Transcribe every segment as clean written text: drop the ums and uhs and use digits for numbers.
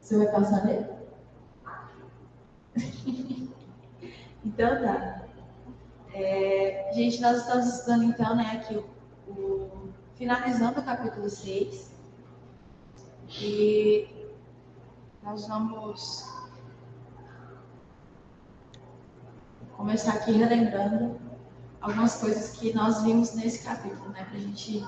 Você vai passar nele? Então tá. Gente, nós estamos estudando então, né, aqui finalizando o capítulo 6. E nós vamos começar aqui relembrando algumas coisas que nós vimos nesse capítulo, né, pra gente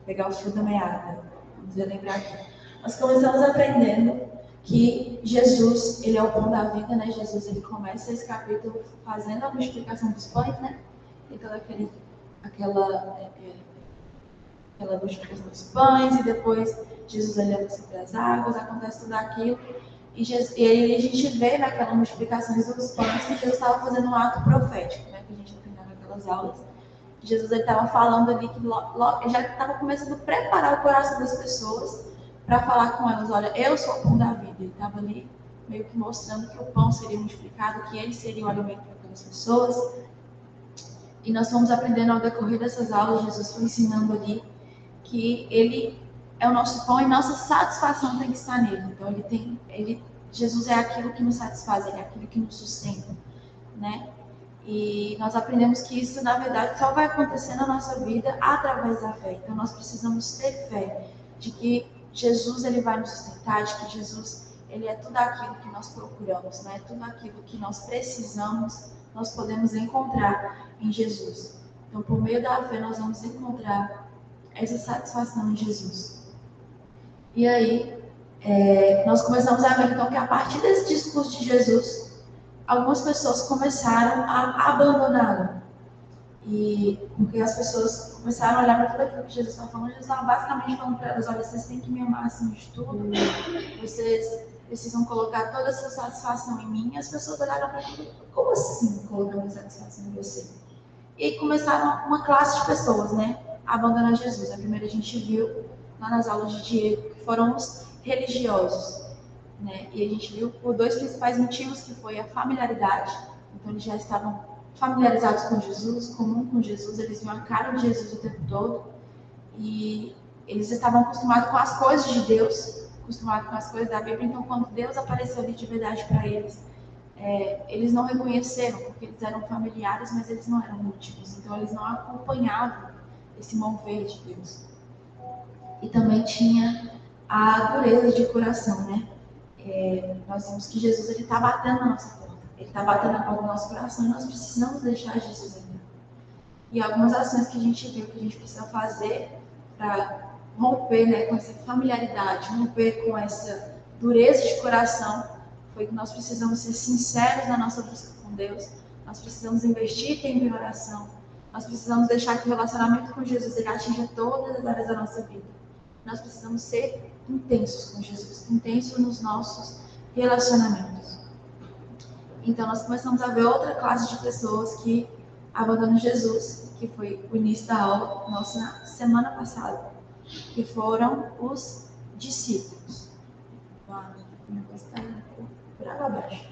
pegar o fio da meada. Vamos relembrar aqui. Nós começamos aprendendo que Jesus, ele é o pão da vida, né? Jesus, ele começa esse capítulo fazendo a multiplicação dos pães, né? Tem toda aquela multiplicação dos pães, e depois Jesus leva sobre as águas, acontece tudo aquilo. E aí a gente vê naquela multiplicação dos pães que Jesus estava fazendo um ato profético, né? Que a gente aprendeu naquelas aulas. Jesus estava falando ali que já estava começando a preparar o coração das pessoas para falar com elas, olha, eu sou o pão da vida. Ele estava ali meio que mostrando que o pão seria multiplicado, que ele seria o alimento para aquelas pessoas. E nós fomos aprendendo ao decorrer dessas aulas, Jesus foi ensinando ali que ele é o nosso pão e nossa satisfação tem que estar nele. Então Jesus é aquilo que nos satisfaz, ele é aquilo que nos sustenta, né? E nós aprendemos que isso, na verdade, só vai acontecer na nossa vida através da fé. Então, nós precisamos ter fé de que Jesus ele vai nos sustentar, de que Jesus ele é tudo aquilo que nós procuramos, né? Tudo aquilo que nós precisamos, nós podemos encontrar em Jesus. Então, por meio da fé, nós vamos encontrar essa satisfação em Jesus. E aí, nós começamos a ver, então, que a partir desse discurso de Jesus, algumas pessoas começaram a abandoná-lo. E porque as pessoas começaram a olhar para tudo aquilo que Jesus estava falando, Jesus estava basicamente falando para elas, olha, vocês têm que me amar acima de tudo, vocês precisam colocar toda a sua satisfação em mim. E as pessoas olharam para aquilo, como assim colocar minha satisfação em você? E começaram uma classe de pessoas, né, a abandonar Jesus. A primeira a gente viu lá nas aulas de Diego, que foram os religiosos. Né? E a gente viu por dois principais motivos, que foi a familiaridade. Então eles já estavam familiarizados com Jesus, comum com Jesus, eles viam a cara de Jesus o tempo todo e eles estavam acostumados com as coisas de Deus, acostumados com as coisas da Bíblia. Então quando Deus apareceu ali de verdade para eles, eles não reconheceram, porque eles eram familiares, mas eles não eram íntimos. Então eles não acompanhavam esse mover de Deus. E também tinha a dureza de coração, né? Nós vimos que Jesus está batendo na nossa porta, ele está batendo na porta do nosso coração e nós precisamos deixar Jesus entrar. E algumas ações que a gente viu que a gente precisa fazer para romper, né, com essa familiaridade, romper com essa dureza de coração, foi que nós precisamos ser sinceros na nossa busca com Deus, nós precisamos investir tempo em oração, nós precisamos deixar que o relacionamento com Jesus ele atinja todas as áreas da nossa vida. Nós precisamos ser intensos com Jesus, intensos nos nossos relacionamentos. Então, nós começamos a ver outra classe de pessoas que abandonam Jesus, que foi o início da aula nossa na semana passada, que foram os discípulos. Minha voz está por água abaixo.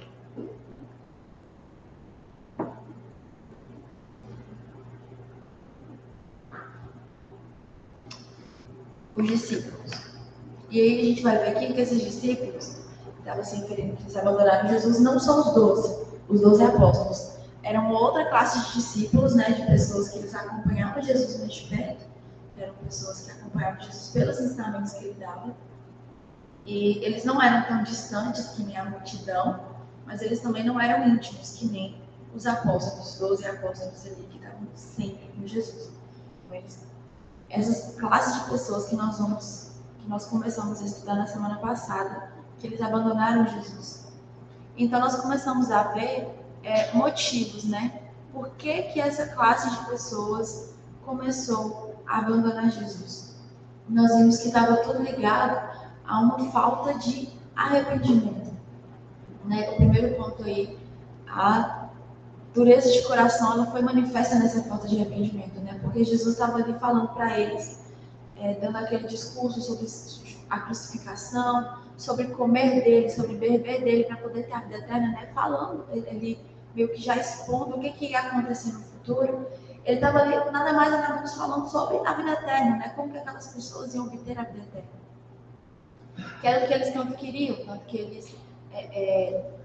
Os discípulos. E aí a gente vai ver aqui que esses discípulos estavam se referindo que eles abandonaram Jesus, não são os 12 apóstolos. Era uma outra classe de discípulos, né, de pessoas que eles acompanhavam Jesus mais de perto. Eram pessoas que acompanhavam Jesus pelos ensinamentos que ele dava. E eles não eram tão distantes que nem a multidão, mas eles também não eram íntimos que nem os apóstolos, os 12 apóstolos ali que estavam sempre com Jesus. Então, essas classes de pessoas que nós começamos a estudar na semana passada, que eles abandonaram Jesus. Então nós começamos a ver motivos, né? Por que essa classe de pessoas começou a abandonar Jesus? Nós vimos que estava tudo ligado a uma falta de arrependimento, né? O primeiro ponto aí, a dureza de coração, ela foi manifesta nessa falta de arrependimento, né? Porque Jesus estava ali falando para eles, dando aquele discurso sobre a crucificação, sobre comer dele, sobre beber dele para poder ter a vida eterna, né? Falando, ele meio que já expondo o que ia acontecer no futuro. Ele estava ali, nada mais nada menos falando sobre a vida eterna, né? Como que aquelas pessoas iam obter a vida eterna. que era o que eles tanto queriam, tanto que eles,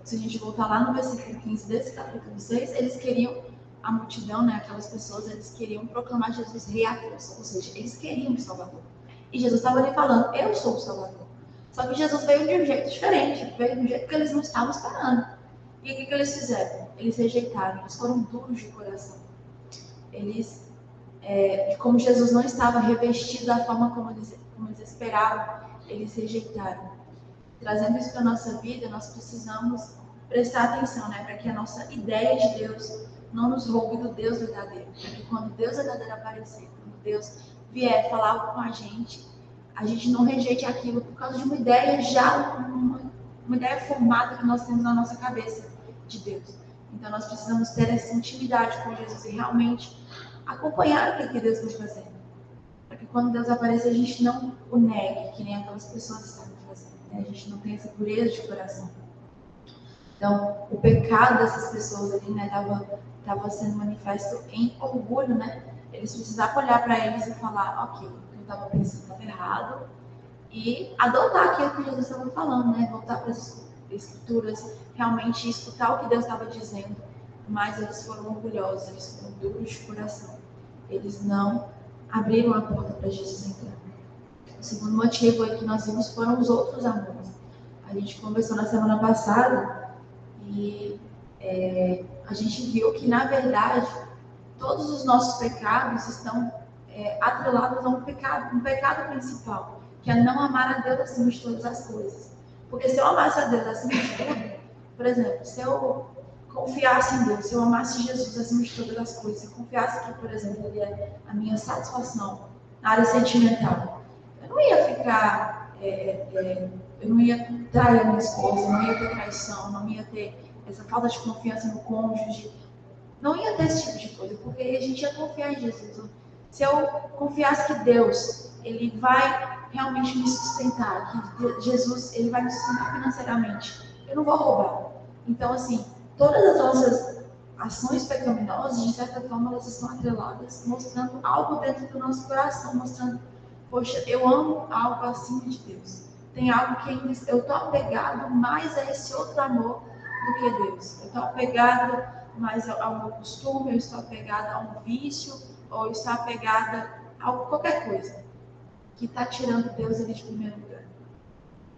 se a gente voltar lá no versículo 15 desse capítulo 6, eles queriam, a multidão, né, aquelas pessoas, eles queriam proclamar Jesus rei a todos, ou seja, eles queriam o Salvador. E Jesus estava ali falando, eu sou o Salvador. Só que Jesus veio de um jeito diferente, veio de um jeito que eles não estavam esperando. E o que eles fizeram? Eles rejeitaram, eles foram duros de coração. Eles, como Jesus não estava revestido da forma como eles esperavam, eles rejeitaram. Trazendo isso para a nossa vida, nós precisamos prestar atenção, né, para que a nossa ideia de Deus não nos roube do Deus verdadeiro. Porque quando Deus verdadeiro aparecer, quando Deus vier falar algo com a gente não rejeite aquilo por causa de uma ideia já, uma ideia formada que nós temos na nossa cabeça de Deus. Então nós precisamos ter essa intimidade com Jesus e realmente acompanhar o que Deus está fazendo. Para que quando Deus aparecer, a gente não o negue, que nem aquelas pessoas estavam fazendo. Né? A gente não tem essa pureza de coração. Então, o pecado dessas pessoas ali, né, estava sendo manifesto em orgulho, né? Eles precisavam olhar para eles e falar, ok, o que eu estava pensando estava errado, e adotar aquilo que Jesus estava falando, né? Voltar para as escrituras, realmente escutar o que Deus estava dizendo, mas eles foram orgulhosos, eles foram duros de coração. Eles não abriram a porta para Jesus entrar. O segundo motivo que nós vimos foram os outros amores. A gente conversou na semana passada e a gente viu que, na verdade, todos os nossos pecados estão atrelados a um pecado principal, que é não amar a Deus acima de todas as coisas. Porque se eu amasse a Deus acima de tudo, por exemplo, se eu confiasse em Deus, se eu amasse Jesus acima de todas as coisas, se eu confiasse que, por exemplo, Ele é a minha satisfação na área sentimental, eu não ia ficar, eu não ia trair a minha esposa, não ia ter traição, não ia ter essa falta de confiança no cônjuge, não ia ter esse tipo de coisa, porque a gente ia confiar em Jesus. Se eu confiasse que Deus, Ele vai realmente me sustentar, que Jesus, Ele vai me sustentar financeiramente, eu não vou roubar. Então, assim, todas as nossas ações pecaminosas, de certa forma, elas estão atreladas, mostrando algo dentro do nosso coração, mostrando, poxa, eu amo algo acima de Deus. Tem algo que ainda eu estou apegado mais a esse outro amor do que Deus. Eu estou apegado mais ao meu costume, eu estou apegada a um vício, ou eu estou apegada a qualquer coisa que está tirando Deus ali de primeiro lugar.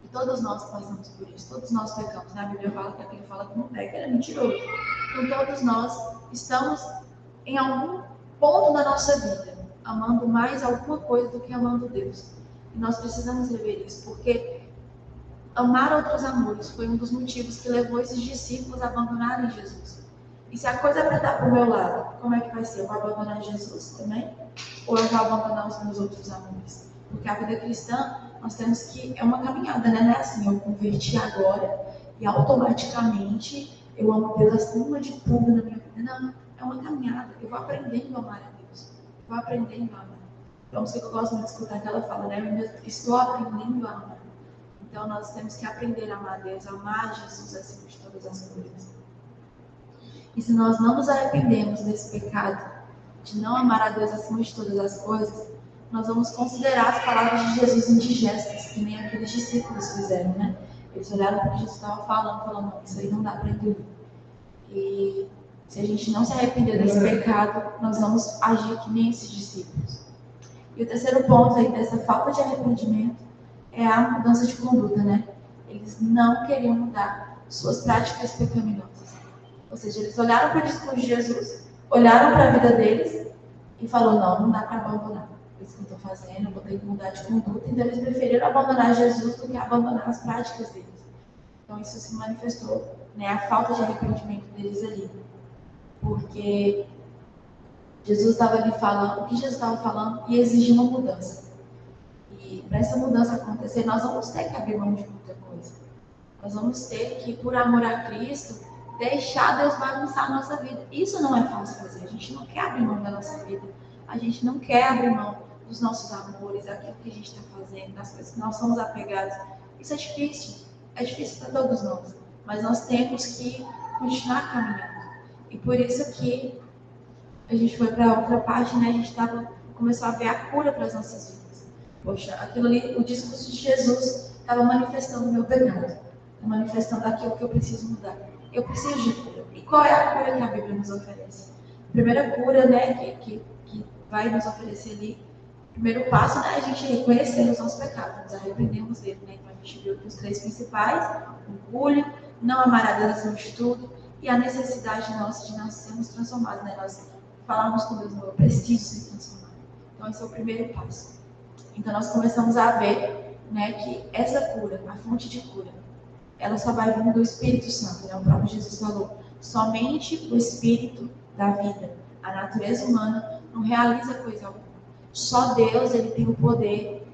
E todos nós passamos por isso, todos nós pecamos. Na Bíblia fala que aquele fala que não pega, ele é mentiroso. Então todos nós estamos em algum ponto da nossa vida amando mais alguma coisa do que amando Deus. E nós precisamos rever isso, porque amar outros amores foi um dos motivos que levou esses discípulos a abandonarem Jesus. E se a coisa vai estar para o meu lado, como é que vai ser? Eu vou abandonar Jesus também? Ou eu vou abandonar os meus outros amores? Porque a vida cristã, nós temos que... É uma caminhada, né? Não é assim, eu converti agora e automaticamente eu amo Deus acima de tudo na minha vida. Não, é uma caminhada. Eu vou aprendendo a amar a Deus. Eu vou aprendendo a amar. Então, isso que eu gosto muito de escutar que ela fala, né? Eu estou aprendendo a amar. Então, nós temos que aprender a amar a Deus, a amar Jesus acima de todas as coisas. E se nós não nos arrependemos desse pecado, de não amar a Deus acima de todas as coisas, nós vamos considerar as palavras de Jesus indigestas, que nem aqueles discípulos fizeram, né? Eles olharam para o que Jesus estava falando, não, isso aí não dá para engolir. E se a gente não se arrepender desse pecado, nós vamos agir que nem esses discípulos. E o terceiro ponto aí dessa falta de arrependimento é a mudança de conduta, né? Eles não queriam mudar suas práticas pecaminosas. Ou seja, eles olharam para o discurso de Jesus, olharam para a vida deles e falaram, não dá para abandonar isso que eu estou fazendo, eu vou ter que mudar de conduta. Então eles preferiram abandonar Jesus do que abandonar as práticas deles. Então isso se manifestou, né, a falta de arrependimento deles ali. Porque Jesus estava ali falando, o que Jesus estava falando e exigia uma mudança. E para essa mudança acontecer, nós vamos ter que abrir mão de muita coisa. Nós vamos ter que, por amor a Cristo, deixar Deus bagunçar a nossa vida. Isso não é fácil fazer. A gente não quer abrir mão da nossa vida. A gente não quer abrir mão dos nossos amores, daquilo que a gente está fazendo, das coisas que nós somos apegados. Isso é difícil. É difícil para todos nós. Mas nós temos que continuar caminhando. E por isso que a gente foi para outra parte, né? A gente começou a ver a cura para as nossas vidas. Poxa, aquilo ali, o discurso de Jesus estava manifestando o meu pecado, manifestando aquilo que eu preciso mudar. Eu preciso de cura. E qual é a cura que a Bíblia nos oferece? A primeira cura, né, que vai nos oferecer ali, o primeiro passo, né, é a gente reconhecer os nossos pecados, nos arrependermos dele, né? Então a gente viu que os 3 principais: orgulho, não amar a Deus acima de tudo, e a necessidade nossa de nós sermos transformados, né? Nós falamos com Deus, eu preciso ser transformado. Então esse é o primeiro passo. Então nós começamos a ver, né, que essa cura, a fonte de cura, ela só vai vir do Espírito Santo, né? O próprio Jesus falou: somente o Espírito da vida, a natureza humana não realiza coisa alguma. Só Deus, ele tem o poder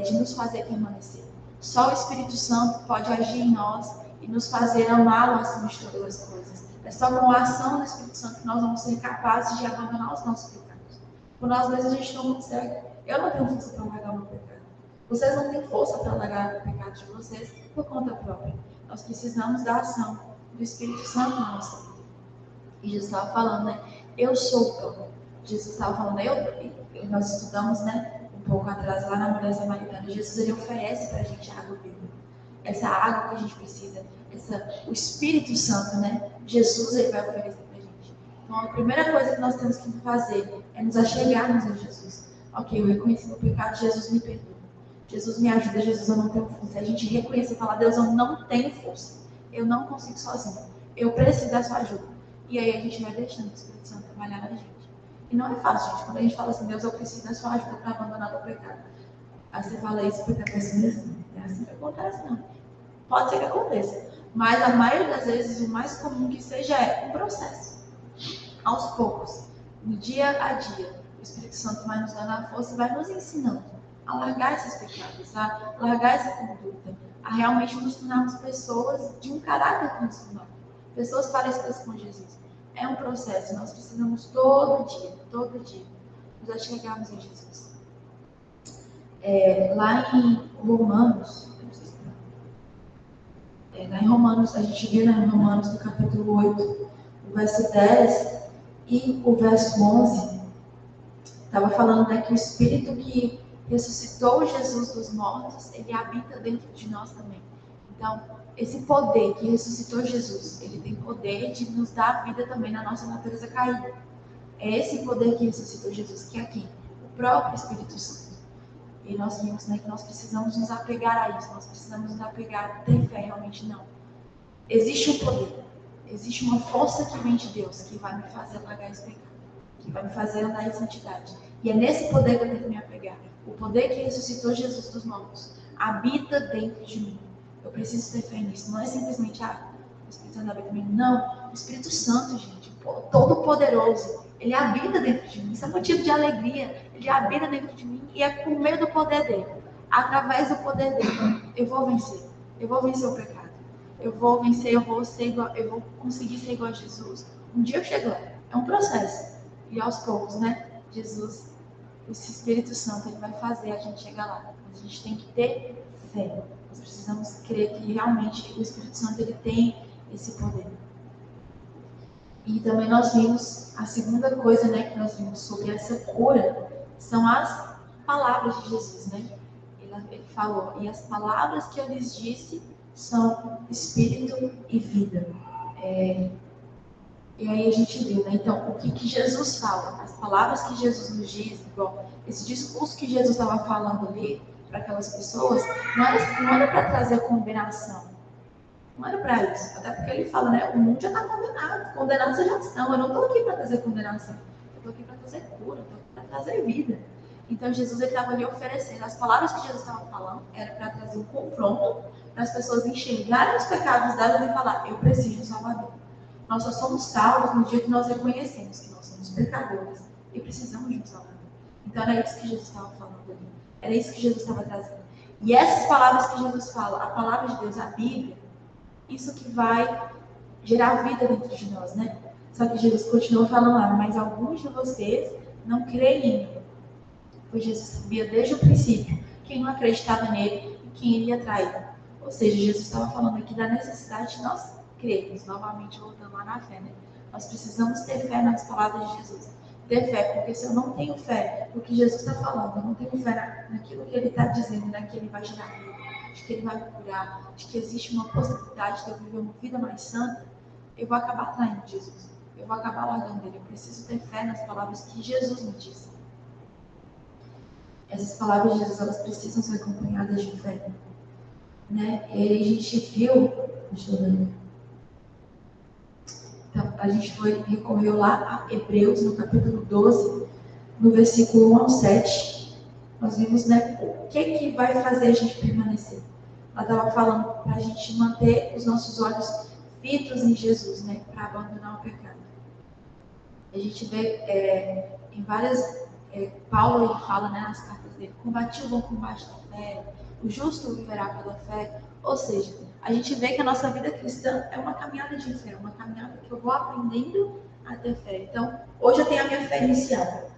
de nos fazer permanecer. Só o Espírito Santo pode agir em nós e nos fazer amá-lo acima de todas as coisas. É só com a ação do Espírito Santo que nós vamos ser capazes de abandonar os nossos pecados. Por nós mesmos a gente não consegue. Eu não tenho força para largar o meu pecado. Vocês não têm força para largar o pecado de vocês por conta própria. Nós precisamos da ação do Espírito Santo na nossa vida. E Jesus estava falando, né? Eu sou o pão. Jesus estava falando, nós estudamos, né, um pouco atrás, lá na mulher samaritana. Jesus, ele oferece para a gente água viva. Essa água que a gente precisa, o Espírito Santo, né? Jesus, ele vai oferecer para a gente. Então, a primeira coisa que nós temos que fazer é nos achegarmos a Jesus. Ok, eu reconheci meu pecado, Jesus me perdoa. Jesus me ajuda, Jesus, eu não tenho força. A gente reconhece e fala: Deus, eu não tenho força. Eu não consigo sozinho. Eu preciso da sua ajuda. E aí a gente vai deixando o Espírito Santo trabalhar na gente. E não é fácil, gente. Quando a gente fala assim: Deus, eu preciso da sua ajuda para abandonar o pecado. Aí você fala isso porque é assim mesmo. Não é assim que acontece, não. Pode ser que aconteça. Mas a maioria das vezes, o mais comum que seja é um processo. Aos poucos, no dia a dia, o Espírito Santo vai nos dando a força e vai nos ensinando a largar esses pecados, a largar essa conduta, a realmente nos tornarmos pessoas de um caráter transformado, pessoas parecidas com Jesus. É um processo, nós precisamos todo dia, nos achegarmos a Jesus. Lá em Romanos, a gente viu, né, em Romanos, no capítulo 8, o verso 10 e o verso 11, estava falando, né, que o Espírito que ressuscitou Jesus dos mortos, ele habita dentro de nós também. Então, esse poder que ressuscitou Jesus, ele tem poder de nos dar vida também na nossa natureza caída. É esse poder que ressuscitou Jesus, que é aqui, o próprio Espírito Santo. E nós vimos, né, que nós precisamos nos apegar a isso, nós precisamos nos apegar, ter fé, realmente não. Existe um poder, existe uma força que vem de Deus, que vai me fazer largar esse pecado, que vai me fazer andar em santidade. E é nesse poder que eu tenho que me apegar. O poder que ressuscitou Jesus dos mortos habita dentro de mim. Eu preciso ter fé nisso. Não é simplesmente, o Espírito Santo habita em mim. Não, o Espírito Santo, gente, todo poderoso, ele habita dentro de mim. Isso é motivo de alegria. Ele habita dentro de mim e é por meio do poder dele. Através do poder dele, eu vou vencer. Eu vou vencer o pecado. Eu vou vencer, eu vou conseguir ser igual a Jesus. Um dia eu chego lá. É um processo. E aos poucos, né? Jesus, esse Espírito Santo, ele vai fazer a gente chegar lá. Mas a gente tem que ter fé. Nós precisamos crer que realmente o Espírito Santo, ele tem esse poder. E também nós vimos, a segunda coisa, né, que nós vimos sobre essa cura, são as palavras de Jesus, né? Ele falou: e as palavras que eu lhes disse são Espírito e vida. E aí a gente viu, né? Então, o que Jesus fala, as palavras que Jesus nos diz, igual esse discurso que Jesus estava falando ali para aquelas pessoas, não era para trazer condenação. Não era para isso. Até porque ele fala, né? O mundo já está condenado. Condenados vocês já estão. Eu não estou aqui para trazer condenação. Eu estou aqui para trazer cura. Eu estou aqui para trazer vida. Então, Jesus estava ali oferecendo. As palavras que Jesus estava falando era para trazer um confronto, para as pessoas enxergarem os pecados delas e falar: eu preciso de um Salvador. Nós só somos salvos no dia que nós reconhecemos que nós somos pecadores e precisamos de um Salvador. Então, era isso que Jesus estava falando ali. Era isso que Jesus estava trazendo. E essas palavras que Jesus fala, a palavra de Deus, a Bíblia, isso que vai gerar vida dentro de nós, né? Só que Jesus continua falando lá: mas alguns de vocês não creem em mim. Pois Jesus sabia desde o princípio quem não acreditava nele e quem ele ia trair. Ou seja, Jesus estava falando aqui da necessidade de nós crermos, novamente voltando lá na fé, né? Nós precisamos ter fé nas palavras de Jesus. ter fé, porque se eu não tenho fé no que Jesus está falando, eu não tenho fé naquilo que ele está dizendo, né, que ele vai gerar vida, de que ele vai me curar, de que existe uma possibilidade de eu viver uma vida mais santa, eu vou acabar traindo Jesus. Eu vou acabar largando ele. Eu preciso ter fé nas palavras que Jesus me disse. Essas palavras de Jesus, elas precisam ser acompanhadas de fé. Né? E aí a gente viu... Deixa eu ver. Então, a gente recorreu lá a Hebreus, no capítulo 12, no versículo 1 ao 7. Nós vimos, né, o que vai fazer a gente permanecer. Ela estava falando para a gente manter os nossos olhos fitos em Jesus, né, para abandonar o pecado. A gente vê em várias... Paulo, ele fala, né, nas cartas dele, combati o bom combate da fé, o justo viverá pela fé. Ou seja, a gente vê que a nossa vida cristã é uma caminhada de fé, uma caminhada que eu vou aprendendo a ter fé. Então, hoje eu tenho a minha fé inicial,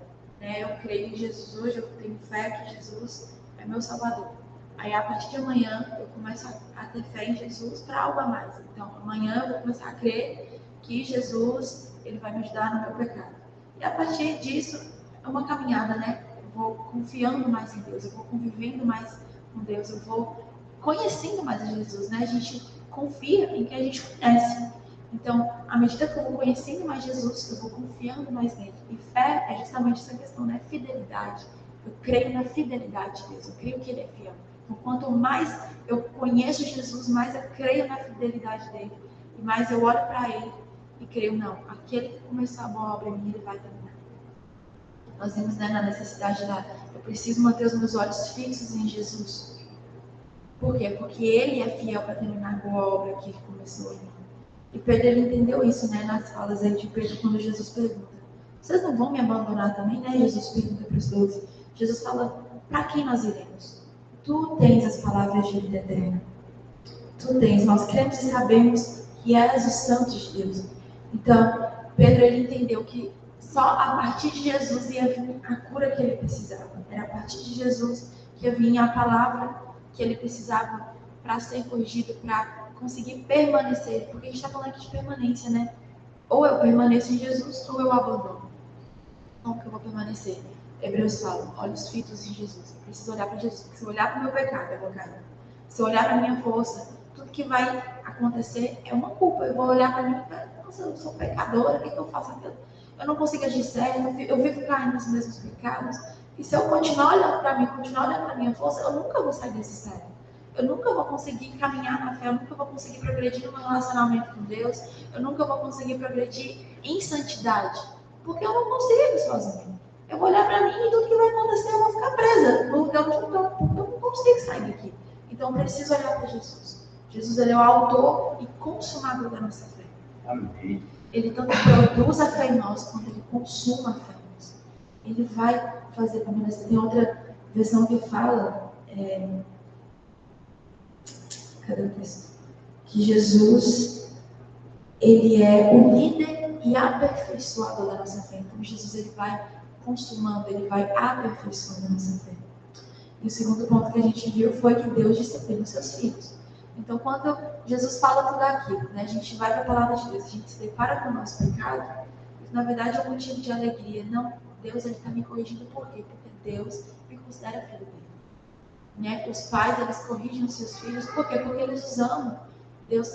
né? Eu creio em Jesus hoje, eu tenho fé que Jesus é meu Salvador. Aí, a partir de amanhã, eu começo a ter fé em Jesus para algo a mais. Então, amanhã eu vou começar a crer que Jesus, ele vai me ajudar no meu pecado. E a partir disso, é uma caminhada, né? Eu vou confiando mais em Deus, eu vou convivendo mais com Deus, eu vou conhecendo mais Jesus, né? A gente confia em quem a gente conhece. Então, à medida que eu vou conhecendo mais Jesus, eu vou confiando mais nele. E fé é justamente essa questão, né? Fidelidade. Eu creio na fidelidade de Deus, eu creio que ele é fiel. Então, quanto mais eu conheço Jesus, mais eu creio na fidelidade dele. E mais eu olho para ele e creio, não, aquele que começou a boa obra em mim, ele vai terminar. Nós vimos, né, na necessidade eu preciso manter os meus olhos fixos em Jesus. Por quê? Porque ele é fiel para terminar a boa obra que ele começou em mim. E Pedro, ele entendeu isso, né, nas falas aí de Pedro, quando Jesus pergunta: vocês não vão me abandonar também, né? Jesus pergunta para os 12. Jesus fala: para quem nós iremos? Tu tens as palavras de vida eterna. Tu tens, nós cremos e sabemos que és o Santo de Deus. Então, Pedro, ele entendeu que só a partir de Jesus ia vir a cura que ele precisava. Era a partir de Jesus que ia vir a palavra que ele precisava para ser corrigido, para conseguir permanecer. Porque a gente está falando aqui de permanência, né? Ou eu permaneço em Jesus, ou eu abandono. Como que eu vou permanecer? Hebreus fala: olhos fitos em Jesus. Eu preciso olhar para Jesus. Porque se eu olhar para o meu pecado, eu vou cair. Se eu olhar para a minha força, tudo que vai acontecer é uma culpa. Eu vou olhar para mim e falar: nossa, eu sou pecadora, o que eu faço aqui? Eu não consigo agir certo, eu vivo caindo nos mesmos pecados. E se eu continuar olhando para mim, continuar olhando para a minha força, eu nunca vou sair desse sério. Eu nunca vou conseguir caminhar na fé, eu nunca vou conseguir progredir no meu relacionamento com Deus, eu nunca vou conseguir progredir em santidade, porque eu não consigo sozinho. Eu vou olhar para mim e tudo que vai acontecer eu vou ficar presa no lugar onde eu estou, porque eu não consigo sair daqui. Então eu preciso olhar para Jesus. Jesus, ele é o autor e consumador da nossa fé. Amém. Ele tanto produz a fé em nós, quanto ele consuma a fé em nós. Ele vai fazer permanecer. Tem outra versão que fala, cadê o texto? Que Jesus, ele é o líder e aperfeiçoador da nossa fé. Então Jesus, ele vai consumando, ele vai aperfeiçoando a nossa fé. E o segundo ponto que a gente viu foi que Deus disciplina os seus filhos. Então, quando Jesus fala tudo aquilo, né, a gente vai para a palavra de Deus, a gente se depara com o nosso pecado, isso, na verdade, é um motivo de alegria. Não, Deus está me corrigindo por quê? Porque Deus me considera filho dele. Né? Os pais, eles corrigem os seus filhos, por quê? Porque eles os amam. Deus,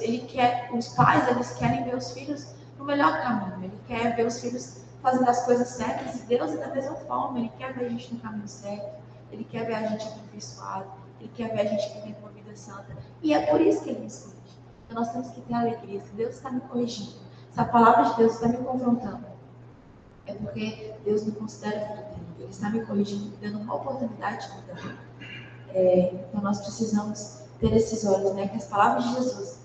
os pais, eles querem ver os filhos no melhor caminho. Ele quer ver os filhos fazendo as coisas certas, e Deus é da mesma forma. Ele quer ver a gente no caminho certo, ele quer ver a gente aperfeiçoado, ele quer ver a gente vivendo uma vida santa. E é por isso que ele nos corrige. Então nós temos que ter alegria. Se Deus está me corrigindo, se a palavra de Deus está me confrontando, é porque Deus me considera filho dele. Ele está me corrigindo, me dando uma oportunidade de mudar. Então nós precisamos ter esses olhos, né? Que as palavras de Jesus,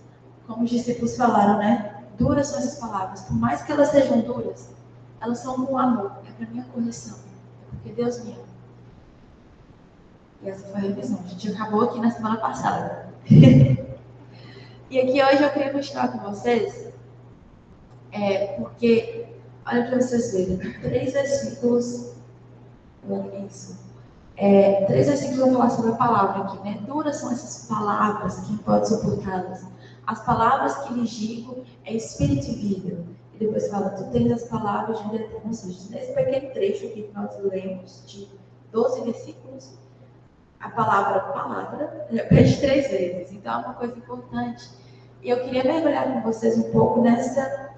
como os discípulos falaram, né? Duras são essas palavras. Por mais que elas sejam duras, elas são com amor. É para minha correção. É porque Deus me ama. E essa foi a revisão. A gente acabou aqui na semana passada. E aqui hoje eu queria continuar com vocês, porque, olha para vocês verem, 3 versículos, três versículos vão falar sobre a palavra aqui, né? Duras são essas palavras, quem pode suportá-las? As palavras que lhes digo é espírito e vida. depois fala, tu tens as palavras de vida eterna. Ou seja, nesse pequeno trecho aqui que nós lemos, de 12 versículos, a palavra, repete 3 vezes. Então, é uma coisa importante. E eu queria mergulhar com vocês um pouco nessa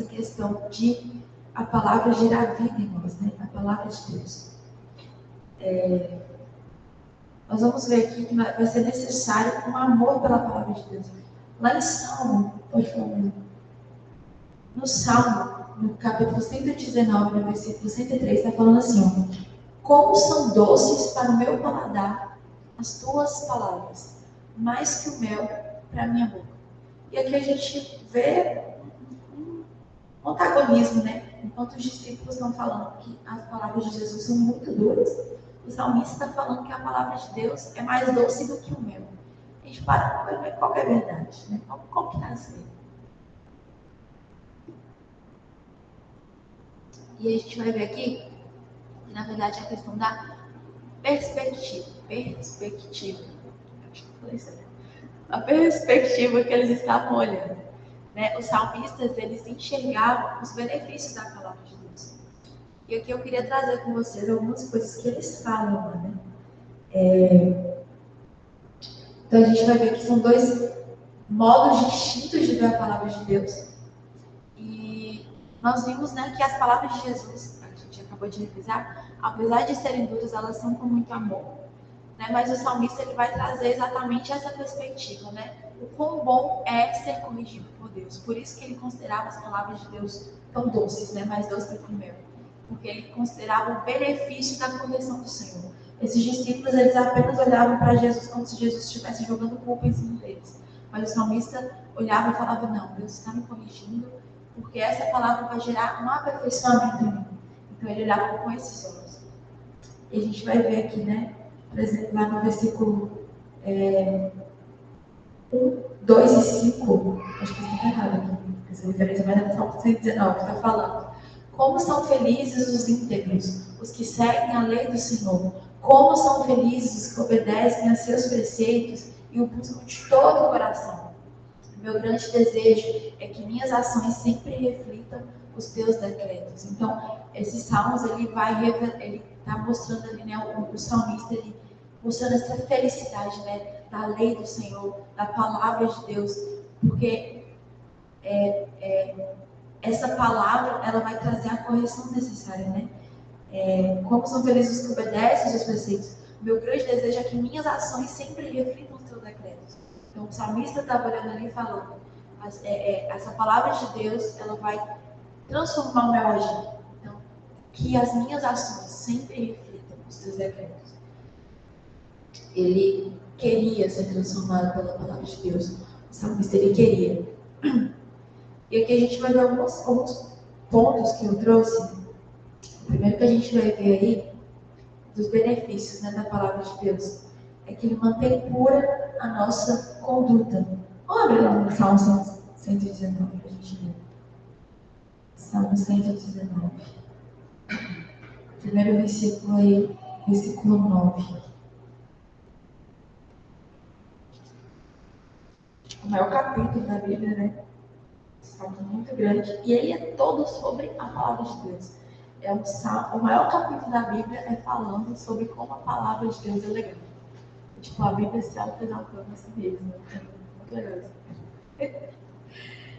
questão de a palavra gerar vida em nós, né? A palavra de Deus. Nós vamos ver aqui que vai ser necessário um amor pela palavra de Deus. Lá em Salmo, pode falar, no Salmo, no capítulo 119, no versículo 103, está falando assim, ó, como são doces para o meu paladar as tuas palavras, mais que o mel para a minha boca. E aqui a gente vê um antagonismo, né? Enquanto os discípulos estão falando que as palavras de Jesus são muito duras, o salmista está falando que a palavra de Deus é mais doce do que o mel. A gente para para ver qual que é a verdade, né? Como que está assim? E a gente vai ver aqui que, na verdade, é a questão da perspectiva. Acho que foi isso, né? A perspectiva que eles estavam olhando. Né? Os salmistas, eles enxergavam os benefícios da palavra de Deus. E aqui eu queria trazer com vocês algumas coisas que eles falam, né? Então a gente vai ver que são 2 modos distintos de ver a palavra de Deus. E nós vimos, né, que as palavras de Jesus, a gente acabou de revisar, apesar de serem duras, elas são com muito amor. Né? Mas o salmista ele vai trazer exatamente essa perspectiva, né? O quão bom é ser corrigido por Deus. Por isso que ele considerava as palavras de Deus tão doces, né? Mais doces do que o mel. Porque ele considerava o benefício da correção do Senhor. Esses discípulos, eles apenas olhavam para Jesus como se Jesus estivesse jogando culpa em cima deles. Mas o salmista olhava e falava, não, Deus está me corrigindo, porque essa palavra vai gerar um aperfeiçoamento em mim. Então ele olhava com esses olhos. E a gente vai ver aqui, né? Por exemplo, lá no versículo 1, 2 e 5, acho que está errado aqui, essa referência vai na Salmo 119, está falando. Como são felizes os íntegros, os que seguem a lei do Senhor. Como são felizes os que obedecem a seus preceitos e o buscam de todo o coração. Meu grande desejo é que minhas ações sempre reflitam os teus decretos. Então, esses salmos, ele está mostrando ali, né, o salmista, ele mostrando essa felicidade, né, da lei do Senhor, da palavra de Deus, porque essa palavra, ela vai trazer a correção necessária, né? Como são felizes os que obedecem os seus preceitos. Meu grande desejo é que minhas ações sempre reflitam os teus decretos. Então, o salmista estava olhando ali e falando, essa palavra de Deus, ela vai transformar o meu agir. Então, que as minhas ações sempre reflitam os teus decretos. Ele queria ser transformado pela palavra de Deus. O salmista, ele queria. E aqui a gente vai ver alguns pontos que eu trouxe. O primeiro que a gente vai ver aí, dos benefícios, né, da palavra de Deus, é que ele mantém pura a nossa conduta. Vamos abrir lá no Salmo 119 para a gente ver. Salmo 119. Primeiro versículo aí, versículo 9. O maior capítulo da Bíblia, né? Salmo muito grande. E ele é todo sobre a palavra de Deus. O maior capítulo da Bíblia é falando sobre como a palavra de Deus é legal. Tipo, a Bíblia se auto-exaltando a si mesma. É muito legal isso.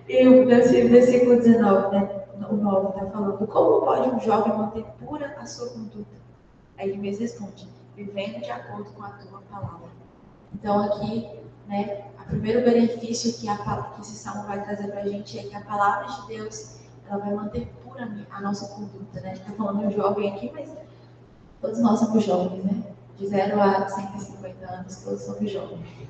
E o versículo 19, né? O 9 está falando, como pode um jovem manter pura a sua conduta? Aí ele mesmo responde, vivendo de acordo com a tua palavra. Então aqui, né, o primeiro benefício que esse salmo vai trazer para a gente é que a palavra de Deus, ela vai manter pura a nossa conduta, né? Está falando de jovem aqui, mas todos nós somos jovens, né? De 0 a 150 anos, todos somos jovens.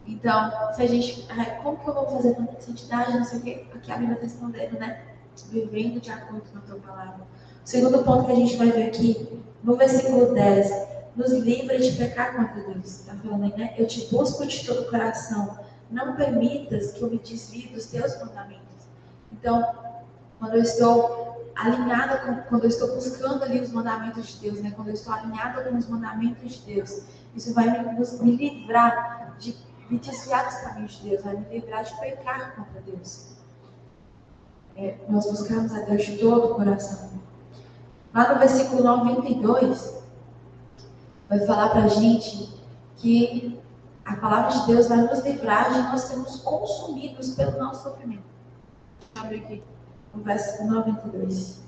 Então, se a gente, como que eu vou fazer tanta santidade, não sei o quê, aqui a Bíblia está respondendo, né? Vivendo de acordo com a tua palavra. O segundo ponto que a gente vai ver aqui, no versículo 10, nos livra de pecar contra Deus. Está falando aí, né? Eu te busco de todo o coração. Não permitas que eu me desvie dos teus mandamentos. Então, quando eu estou alinhada, quando eu estou buscando ali os mandamentos de Deus, né? Quando eu estou alinhada com os mandamentos de Deus, isso vai me livrar de me desviar dos caminhos de Deus, vai me livrar de pecar contra Deus. Nós buscamos a Deus de todo o coração. Lá no versículo 92, vai falar para a gente que a palavra de Deus vai nos livrar de nós sermos consumidos pelo nosso sofrimento. Abre aqui, no versículo 92.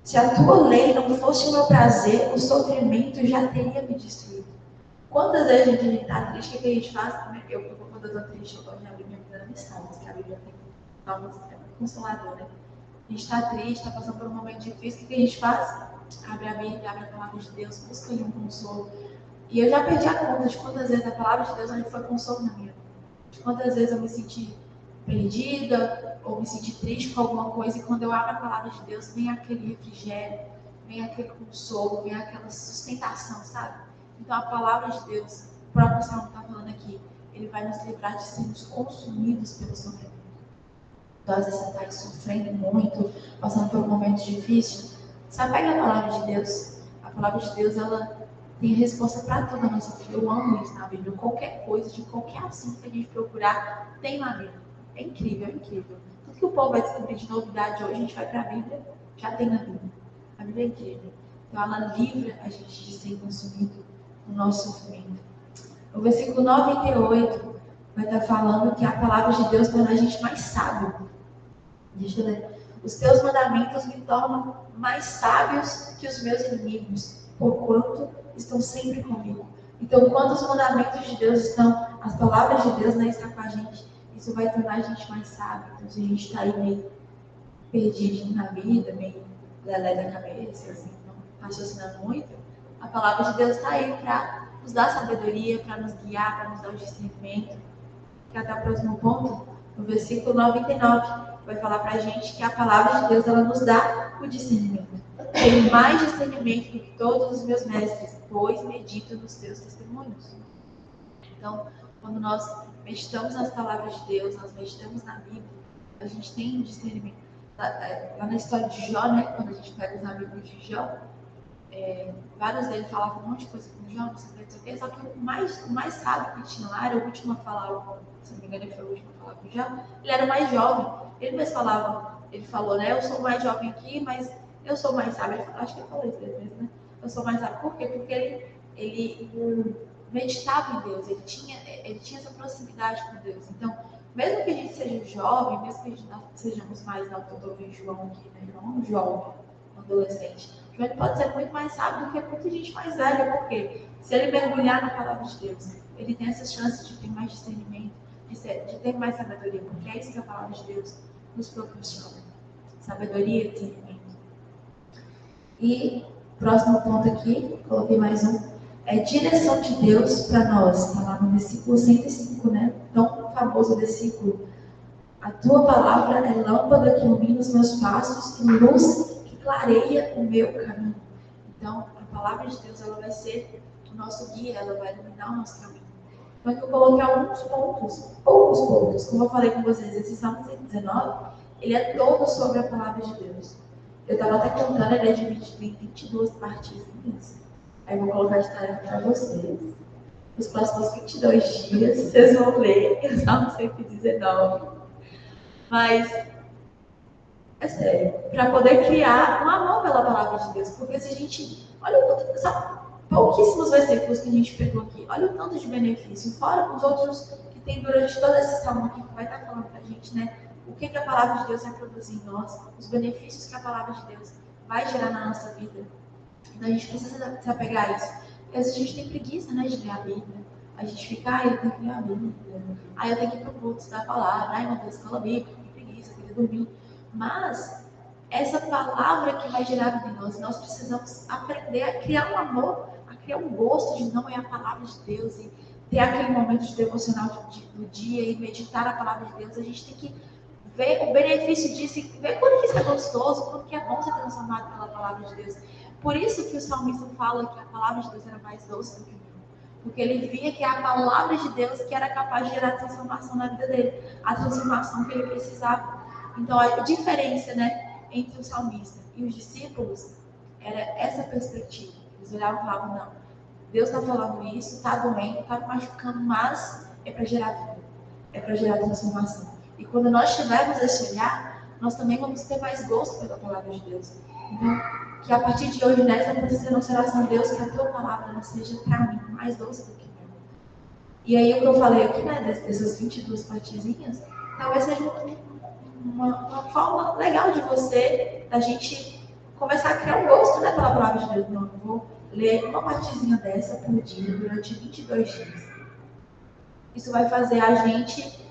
Se a tua lei não fosse o meu prazer, o sofrimento já teria me destruído. Quantas vezes a gente está triste, o que a gente faz? Eu quando eu estou triste, eu gosto de abrir minha Bíblia na missão, porque a Bíblia tem palmas, é muito consolador, né? A gente está triste, está passando por um momento difícil, o que a gente faz? Abre a Bíblia, abre a palavra de Deus, busca ali um consolo. E eu já perdi a conta de quantas vezes a palavra de Deus foi consolo na minha vida. De quantas vezes eu me senti perdida, ou me senti triste com alguma coisa, e quando eu abro a palavra de Deus, vem aquele refrigério, vem aquele consolo, vem aquela sustentação, sabe? Então a palavra de Deus, o próprio Salmo está falando aqui, ele vai nos livrar de sermos consumidos pelo sofrimento. Então às vezes você está aí sofrendo muito, passando por um momento difícil, se apega à palavra de Deus. A palavra de Deus, ela tem resposta para toda a nossa vida. Eu amo isso na Bíblia. Qualquer coisa, de qualquer assunto que a gente procurar, tem na Bíblia. É incrível, é incrível. Tudo que o povo vai descobrir de novidade hoje, a gente vai para a Bíblia, já tem na Bíblia. A Bíblia é incrível. Então ela livra a gente de ser consumido no nosso sofrimento. O versículo 98 vai estar falando que a palavra de Deus torna a gente mais sábio. Deixa eu ler. Os teus mandamentos me tornam mais sábios que os meus inimigos, porquanto estão sempre comigo. Então, quando os mandamentos de Deus estão, as palavras de Deus, né, estão com a gente, isso vai tornar a gente mais sábio. Então, se a gente está aí meio perdido na vida, meio lelé da cabeça, assim, não raciocinando muito, a palavra de Deus está aí para nos dar sabedoria, para nos guiar, para nos dar o discernimento. Que até o próximo ponto, no versículo 99, vai falar para a gente que a palavra de Deus, ela nos dá o discernimento. Tenho mais discernimento do que todos os meus mestres, pois medito nos teus testemunhos. Então, quando nós meditamos nas palavras de Deus, nós meditamos na Bíblia, a gente tem um discernimento. Lá na história de Jó, né, quando a gente pega os amigos de Jó, vários deles falavam um monte de coisa com Jó, não sei o que, só que o mais sábio que tinha lá era o último a falar, se não me engano, ele foi o último a falar com Jó, ele era o mais jovem. Ele mesmo falava, ele falou, né, eu sou mais jovem aqui, mas eu sou mais sábio. Acho que ele falou isso mesmo, né? Eu sou mais sábio. Por quê? Porque ele meditava em Deus, ele tinha essa proximidade com Deus. Então, mesmo que a gente seja jovem, mesmo que a gente não sejamos mais, não, eu estou vendo João aqui, né? João é um jovem, um adolescente. João ele pode ser muito mais sábio do que muita gente mais velha. Por quê? Se ele mergulhar na palavra de Deus, ele tem essas chances de ter mais discernimento, de ter mais sabedoria, porque é isso que a palavra de Deus nos proporciona. Sabedoria e discernimento. E próximo ponto aqui, coloquei mais um, é direção de Deus para nós. Está lá no versículo 105, né? Tão famoso versículo. A tua palavra é lâmpada que ilumina os meus passos e luz que clareia o meu caminho. Então, a palavra de Deus, ela vai ser o nosso guia, ela vai iluminar o nosso caminho. Então, aqui eu coloquei alguns pontos, poucos pontos, como eu falei com vocês, esse Salmo 119, ele é todo sobre a palavra de Deus. Eu estava até contando, ele é dividido em 22 partezinhas. Aí eu vou colocar de tarefa para vocês. Os próximos 22 dias, vocês vão ler o Salmo 119. Mas, é sério, para poder criar um amor pela palavra de Deus. Porque se a gente, olha o quanto, são pouquíssimos versículos que a gente pegou aqui, olha o tanto de benefício, fora os outros que tem durante todo esse salmo aqui, que vai estar falando para a gente, né? O que a palavra de Deus vai produzir em nós, os benefícios que a palavra de Deus vai gerar na nossa vida. Então a gente precisa se apegar a isso. E às vezes a gente tem preguiça, né, de ler a Bíblia. A gente fica, eu tenho que ler a Bíblia. Eu tenho que ir para o culto estudar a palavra. Meu Deus, escola bíblica, que preguiça, queria dormir. Mas essa palavra que vai gerar vida em nós precisamos aprender a criar um amor, a criar um gosto de não é a palavra de Deus e ter aquele momento de devocional do dia e meditar a palavra de Deus. A gente tem que ver o benefício disso e ver quanto que isso é gostoso, quanto que é bom ser transformado pela palavra de Deus. Por isso que o salmista fala que a palavra de Deus era mais doce do que o mel. Porque ele via que é a palavra de Deus que era capaz de gerar transformação na vida dele, a transformação que ele precisava. Então a diferença, né, entre o salmista e os discípulos era essa perspectiva. Eles olhavam e falavam, não, Deus está falando isso, está doendo, está machucando, mas é para gerar vida, é para gerar transformação. E quando nós tivermos esse olhar, nós também vamos ter mais gosto pela palavra de Deus. Então, que a partir de hoje, nessa precisa nossa oração, Deus, que a tua palavra não seja para mim mais doce do que mel. E aí, o que eu falei aqui, né, dessas 22 partezinhas, talvez seja uma forma legal de você, da gente começar a criar um gosto, né, pela palavra de Deus. Não, eu vou ler uma partezinha dessa por dia, durante 22 dias. Isso vai fazer a gente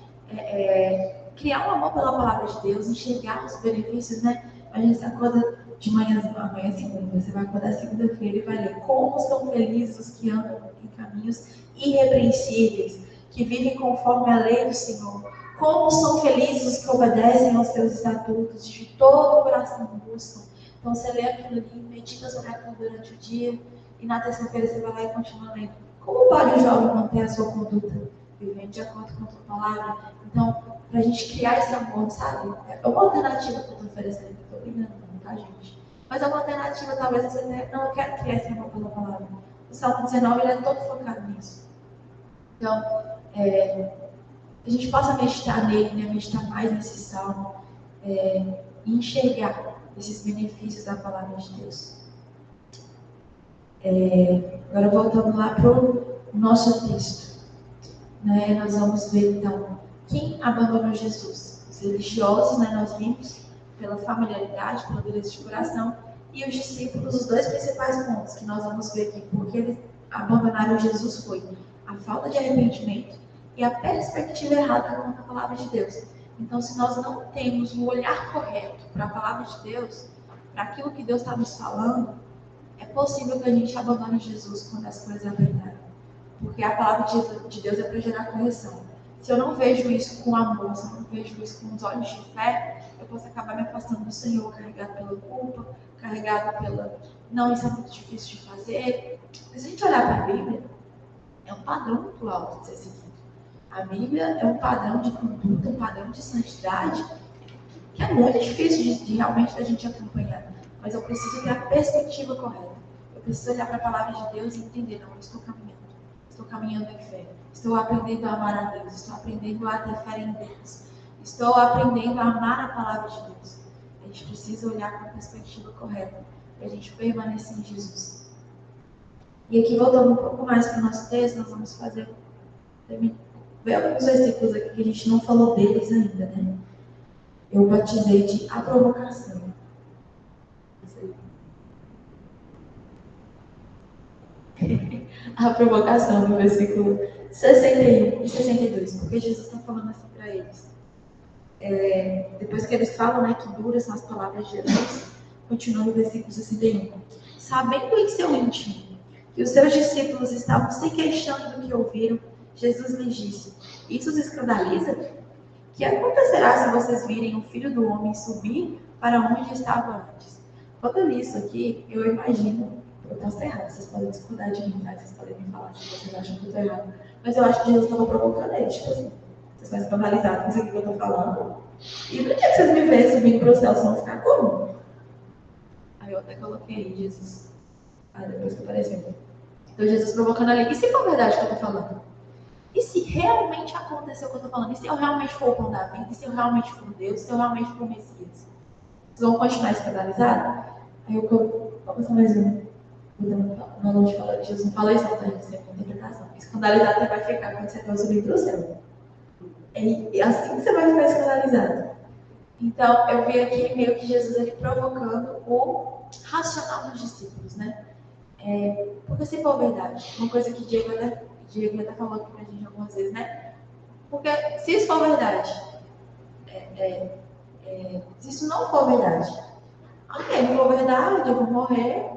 criar um amor pela palavra de Deus, enxergar os benefícios, né? A gente acorda de manhã, amanhã segunda, você vai acordar segunda-feira e vai ler como são felizes os que andam em caminhos irrepreensíveis, que vivem conforme a lei do Senhor. Como são felizes os que obedecem aos seus estatutos, de todo o coração buscam. Então você lê aquilo ali, medita sobre aquilo durante o dia, e na terça-feira você vai lá e continua lendo. Como pode o jovem manter a sua conduta? Vivendo de acordo com a tua palavra. Então, para a gente criar esse amor, sabe? É uma alternativa que eu estou oferecendo, não estou brigando, tá, gente? Mas é uma alternativa, talvez você tenha, não, eu quero criar esse amor pela palavra. O Salmo 19, ele é todo focado nisso. Então, a gente possa meditar nele, né? Meditar mais nesse Salmo, e enxergar esses benefícios da palavra de Deus. Agora, voltando lá para o nosso texto. Né, nós vamos ver então quem abandonou Jesus. Os religiosos, né, nós vimos pela familiaridade, pela dureza de coração, e os discípulos, os dois principais pontos que nós vamos ver aqui, porque eles abandonaram Jesus foi a falta de arrependimento e a perspectiva errada quanto à palavra de Deus. Então, se nós não temos um olhar correto para a palavra de Deus, para aquilo que Deus está nos falando, é possível que a gente abandone Jesus quando as coisas apertarem. Porque a palavra de Deus é para gerar correção. Se eu não vejo isso com amor, se eu não vejo isso com os olhos de fé, eu posso acabar me afastando do Senhor, carregado pela culpa, carregado pela... Não, isso é muito difícil de fazer. Mas se a gente olhar para a Bíblia, é um padrão muito alto de ser seguido. A Bíblia é um padrão de conduta, um padrão de santidade, que é muito difícil de realmente da gente acompanhar. Mas eu preciso ter a perspectiva correta. Eu preciso olhar para a palavra de Deus e entender, não, eu estou caminhando. Estou caminhando em fé. Estou aprendendo a amar a Deus. Estou aprendendo a ter fé em Deus. Estou aprendendo a amar a palavra de Deus. A gente precisa olhar com a perspectiva correta para a gente permanecer em Jesus. E aqui, voltando um pouco mais para o nosso texto, nós vamos ver alguns versículos aqui que a gente não falou deles ainda, né? Eu batizei de a provocação. A provocação no versículo 61 e 62, porque Jesus está falando assim para eles. Depois que eles falam, né, que duras são as palavras de Jesus, continua no versículo 61. Sabendo em seu íntimo que os seus discípulos estavam se queixando do que ouviram, Jesus lhes disse: isso os escandaliza? Que acontecerá se vocês virem o Filho do Homem subir para onde estava antes? Quando eu li isso aqui, eu imagino, eu posso estar errado, vocês podem discordar de mim, tá? Vocês podem me falar se vocês acham que eu estou errado. Mas eu acho que Jesus estava provocando eles, tipo assim, vocês estão escandalizados com isso aqui que eu estou falando. E no dia que vocês me verem subindo para o céu, vocês vão ficar como? Aí eu até coloquei aí, Jesus. Depois que apareceu. Então Jesus provocando ali. E se for verdade o que eu estou falando? E se realmente aconteceu o que eu estou falando? E se eu realmente for o pão da vida? E se eu realmente for Deus? Se eu realmente for o Messias? Vocês vão continuar escandalizados? Aí eu vou passar mais um. Não vou te falar que Jesus não fala isso, não, tá? Isso é uma interpretação. Escandalizado você vai ficar quando você for subir para o céu. É assim que você vai ficar escandalizado. Então, eu vi aqui meio que Jesus ele provocando o racional dos discípulos, né? Porque se for verdade, uma coisa que Diego até falou aqui pra gente algumas vezes, né? Porque se isso for verdade, se isso não for verdade, ok, não for verdade, eu vou morrer,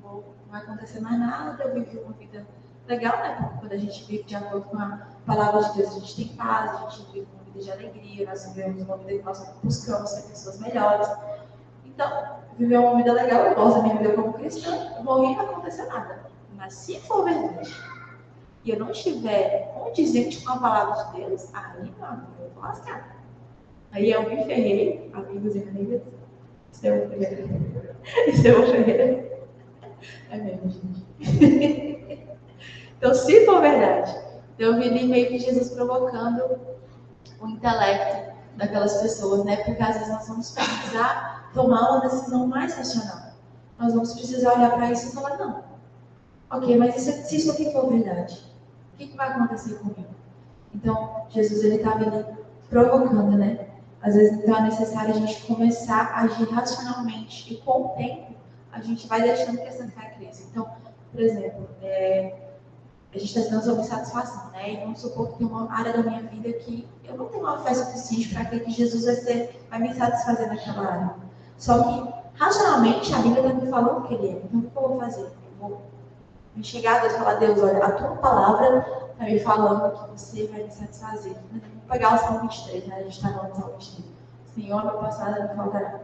não vai acontecer mais nada, eu vivo uma vida legal, né? Porque quando a gente vive de acordo com a palavra de Deus, a gente tem paz, a gente vive uma vida de alegria, nós vivemos uma vida que nós buscamos ser pessoas melhores. Então, viver uma vida legal, eu gosto da minha vida como cristã, eu morri e não vai acontecer nada. Mas se for verdade, e eu não estiver condizente com a palavra de Deus, aí não, eu vou lascar. Aí eu me ferrei, amigos e amigas, Estevão Ferreira. É mesmo, gente. Então, se for verdade, eu vi ali meio que Jesus provocando o intelecto daquelas pessoas, né? Porque às vezes nós vamos precisar tomar uma decisão mais racional. Nós vamos precisar olhar para isso e falar, não, ok, mas se isso aqui for verdade, o que vai acontecer comigo? Então, Jesus, ele estava ali provocando, né? Às vezes, então, é necessário a gente começar a agir racionalmente. E com o tempo, a gente vai deixando que essa fé cresça. Então, por exemplo, a gente está estudando sobre satisfação, né? E vamos supor que tem uma área da minha vida que eu não tenho uma fé suficiente para crer que Jesus vai me satisfazer naquela área. Só que, racionalmente, a Bíblia está me falando que ele é. Então, o que eu vou fazer? Eu vou me chegar a Deus e falar, Deus, olha, a tua palavra está me falando que você vai me satisfazer. Vou pegar o Salmo 23, né? A gente está no Salmo 23. Senhor, meu passado não me faltará.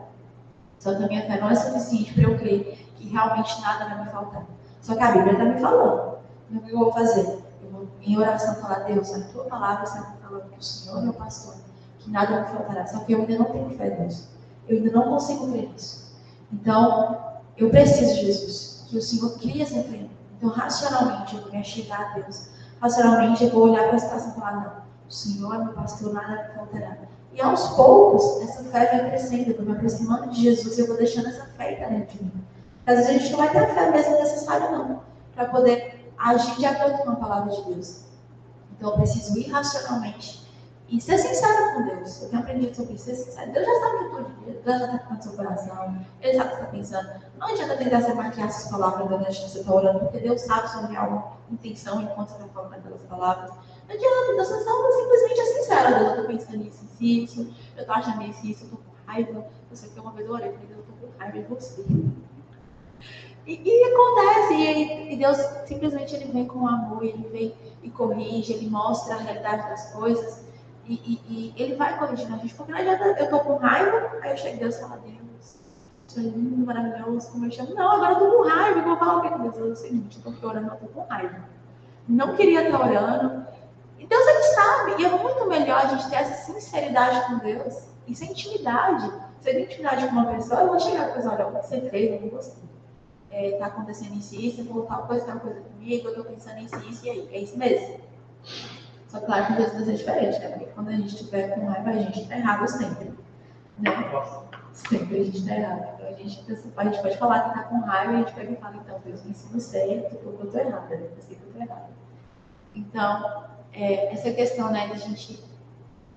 Só que a minha fé não é suficiente para eu crer que realmente nada vai me faltar. Só que a Bíblia está me falando. Então, o que eu vou fazer? Eu vou, em oração, falar, Deus, a tua palavra está me falando que o Senhor é meu pastor, que nada me faltará. Só que eu ainda não tenho fé, Deus. Eu ainda não consigo crer nisso. Então, eu preciso, Jesus, que o Senhor crie essa fé. Então, racionalmente, eu vou me chegar a Deus. Racionalmente, eu vou olhar para a situação e falar, não, o Senhor é meu pastor, nada me faltará. E aos poucos, essa fé vai crescendo, eu vou me aproximando de Jesus e eu vou deixando essa fé estar dentro de mim. Às vezes a gente não vai ter a fé mesmo necessária, não, para poder agir de acordo com a palavra de Deus. Então, eu preciso ir racionalmente e ser sincero com Deus. Eu tenho aprendido sobre isso, ser sincero. Deus já sabe de tudo, Deus já está com o seu coração, Ele sabe o que você está pensando. Não adianta tentar ser maquiar essas palavras durante que você está orando, porque Deus sabe sua real intenção enquanto você está falando aquelas palavras. Não adianta, Deus só simplesmente é sincero. Deus, eu estou pensando nisso, isso, eu estou achando isso, eu estou com raiva. Eu sei que uma vez eu orei, porque Deus, eu estou com raiva de você. E acontece, e Deus simplesmente ele vem com amor, ele vem e corrige, ele mostra a realidade das coisas, e ele vai corrigindo a gente, porque não adianta, eu estou com raiva, aí eu chego a Deus e falo, Deus, isso é lindo, maravilhoso, como eu chamo. Não, agora eu estou com raiva, eu vou falar o que com Deus? É o seguinte, eu estou orando, eu estou com raiva. Não queria estar orando, e Deus ele sabe, e é muito melhor a gente ter essa sinceridade com Deus, isso é intimidade. Se eu tenho intimidade com uma pessoa, eu vou chegar e falar, olha, o que você fez, eu não gostei. Tá acontecendo isso e isso, você falou tal coisa comigo, eu tô pensando nisso e isso, e aí? É isso mesmo. Só claro que Deus é diferente, né? Porque quando a gente estiver com raiva, a gente tá errado sempre. Né? Sempre a gente tá errado. Então a gente pode falar que tá com raiva e a gente pega e fala, então, Deus me ensina certo, porque eu tô errada, né? Eu sei que eu tô errada. Então, essa questão, né, da gente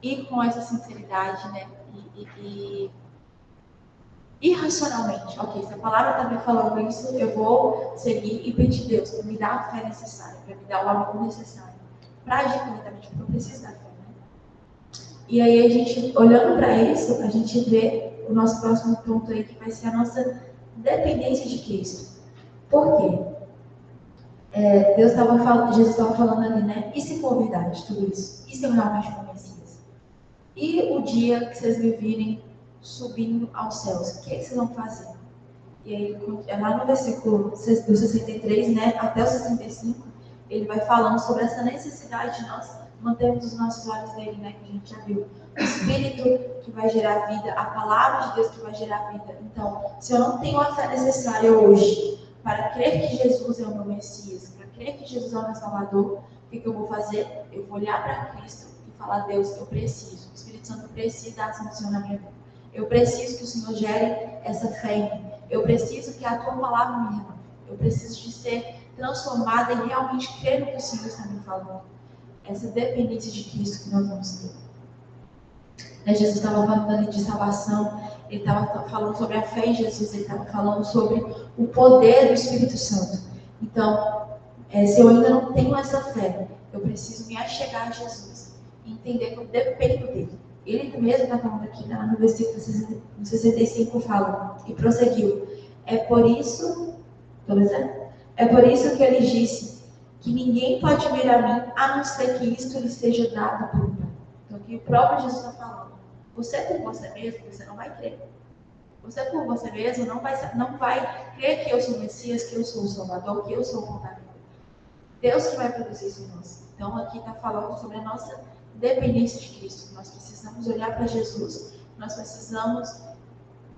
ir com essa sinceridade, né? E irracionalmente, ok, se a palavra está me falando isso, eu vou seguir e pedir a Deus para me dar a fé necessária, para me dar o amor necessário, para agir corretamente, porque eu preciso da fé, né? E aí a gente, olhando para isso, a gente vê o nosso próximo ponto aí, que vai ser a nossa dependência de Cristo. Por quê? Jesus estava falando ali, né? E se for verdade tudo isso? E se eu realmente for Messias? E o dia que vocês me virem subindo aos céus, o que vocês vão fazer? E aí, lá no versículo do 63, né, até o 65, ele vai falando sobre essa necessidade de nós mantermos os nossos olhos nele, né, que a gente já viu. O Espírito que vai gerar vida, a palavra de Deus que vai gerar vida. Então, se eu não tenho a fé necessária hoje para crer que Jesus é o meu Messias, para crer que Jesus é o meu Salvador, o que eu vou fazer? Eu vou olhar para Cristo e falar, Deus, eu preciso. O Espírito Santo precisa da ação do Senhor na minha vida. Eu preciso que o Senhor gere essa fé em mim. Eu preciso que a tua palavra me renove. Eu preciso de ser transformada e realmente crer no que o Senhor está me falando. Essa dependência de Cristo que nós vamos ter. Jesus estava falando ali de salvação, ele estava falando sobre a fé em Jesus, ele estava falando sobre o poder do Espírito Santo. Então, se eu ainda não tenho essa fé, eu preciso me achegar a Jesus e entender que eu dependo dele. Ele mesmo está falando aqui no versículo 65, fala, e prosseguiu. É por isso que ele disse que ninguém pode vir a mim, a não ser que isto lhe seja dado por mim. Então, aqui o próprio Jesus está falando. Você por você mesmo, você não vai crer. Você por você mesmo não vai crer que eu sou o Messias, que eu sou o Salvador, que eu sou o Contador. Deus que vai produzir isso em nós. Então, aqui está falando sobre a nossa dependência de Cristo. Nós precisamos olhar para Jesus, nós precisamos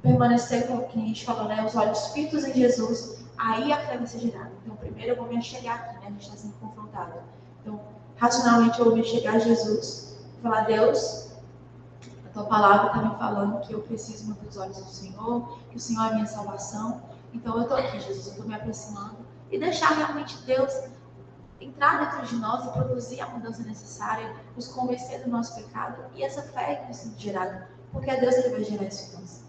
permanecer, como a gente falou, né, os olhos fitos em Jesus, aí a fé vai ser gerada. Então, primeiro eu vou me achegar aqui, né? A gente está sendo confrontado. Então, racionalmente eu vou me chegar a Jesus e falar: Deus, a tua palavra está me falando que eu preciso manter os olhos do Senhor, que o Senhor é a minha salvação. Então eu estou aqui, Jesus, eu estou me aproximando. E deixar realmente Deus entrar dentro de nós e produzir a mudança necessária, nos convencer do nosso pecado e essa fé que vai ser gerada. Porque é Deus que vai gerar isso em nós.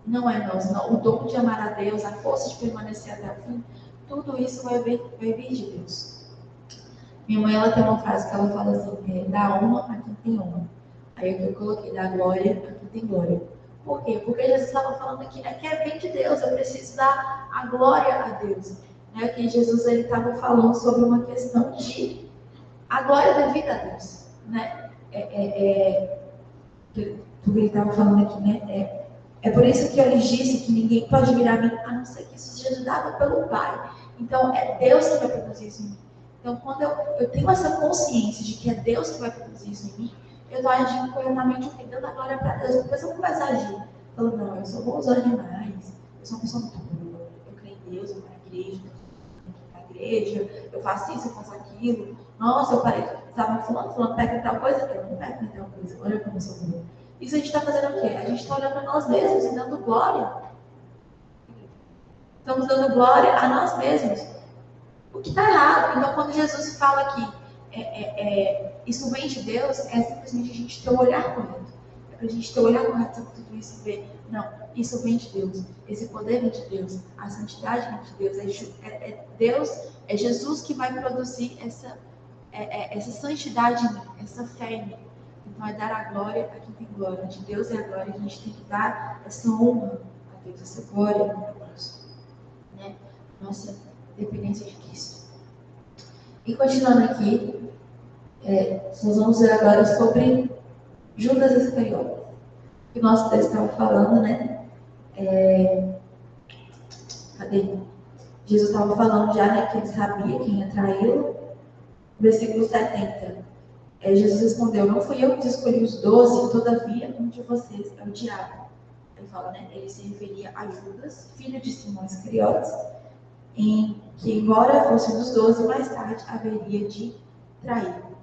Não é nós, não. O dom de amar a Deus, a força de permanecer até o fim, tudo isso vai vir de Deus. Minha mãe, ela tem uma frase que ela fala assim: dá honra a quem tem honra. Aí eu coloquei: dá glória a quem tem glória. Por quê? Porque Jesus estava falando aqui, né, que é bem de Deus, eu preciso dar a glória a Deus. Né, que Jesus estava falando sobre uma questão de a glória devida a Deus. Né? Tudo que ele estava falando aqui, né? É por isso que eu lhes disse que ninguém pode vir a mim, a não ser que isso seja dado pelo Pai. Então, é Deus que vai produzir isso em mim. Então, quando eu tenho essa consciência de que é Deus que vai produzir isso em mim, eu estou agindo corretamente, dando a glória para Deus. Depois eu começo a agir, falando: não, eu sou bonzona demais, eu sou uma pessoa muito boa, eu creio em Deus, eu vou na igreja, eu faço isso, eu faço aquilo. Nossa, eu parei, estava falando, pega tal coisa, eu não pego tal coisa, olha como eu sou boa. Isso a gente está fazendo o quê? A gente está olhando para nós mesmos e dando glória. Estamos dando glória a nós mesmos. O que está errado. Então, quando Jesus fala que isso vem de Deus, é simplesmente a gente ter o olhar correto. É para a gente ter o olhar correto sobre tudo isso e ver: não, isso vem de Deus. Esse poder vem de Deus. A santidade vem de Deus. Deus, é Jesus que vai produzir essa santidade em mim, essa fé em mim. Então, é dar a glória a quem tem glória. De Deus é a glória. A gente tem que dar essa honra a Deus, essa glória a Deus. Né? Nossa dependência de Cristo. E continuando aqui, nós vamos ver agora sobre Judas Iscariotes. Que o nosso texto estava falando, né? Cadê? Jesus estava falando já, né, que ele sabia quem ia traí-lo. Versículo 70. Jesus respondeu: não fui eu que escolhi os 12, todavia um de vocês é o diabo. Ele fala, né? Ele se referia a Judas, filho de Simão Iscariotes, em que, embora fosse um dos 12, mais tarde haveria de traí-lo.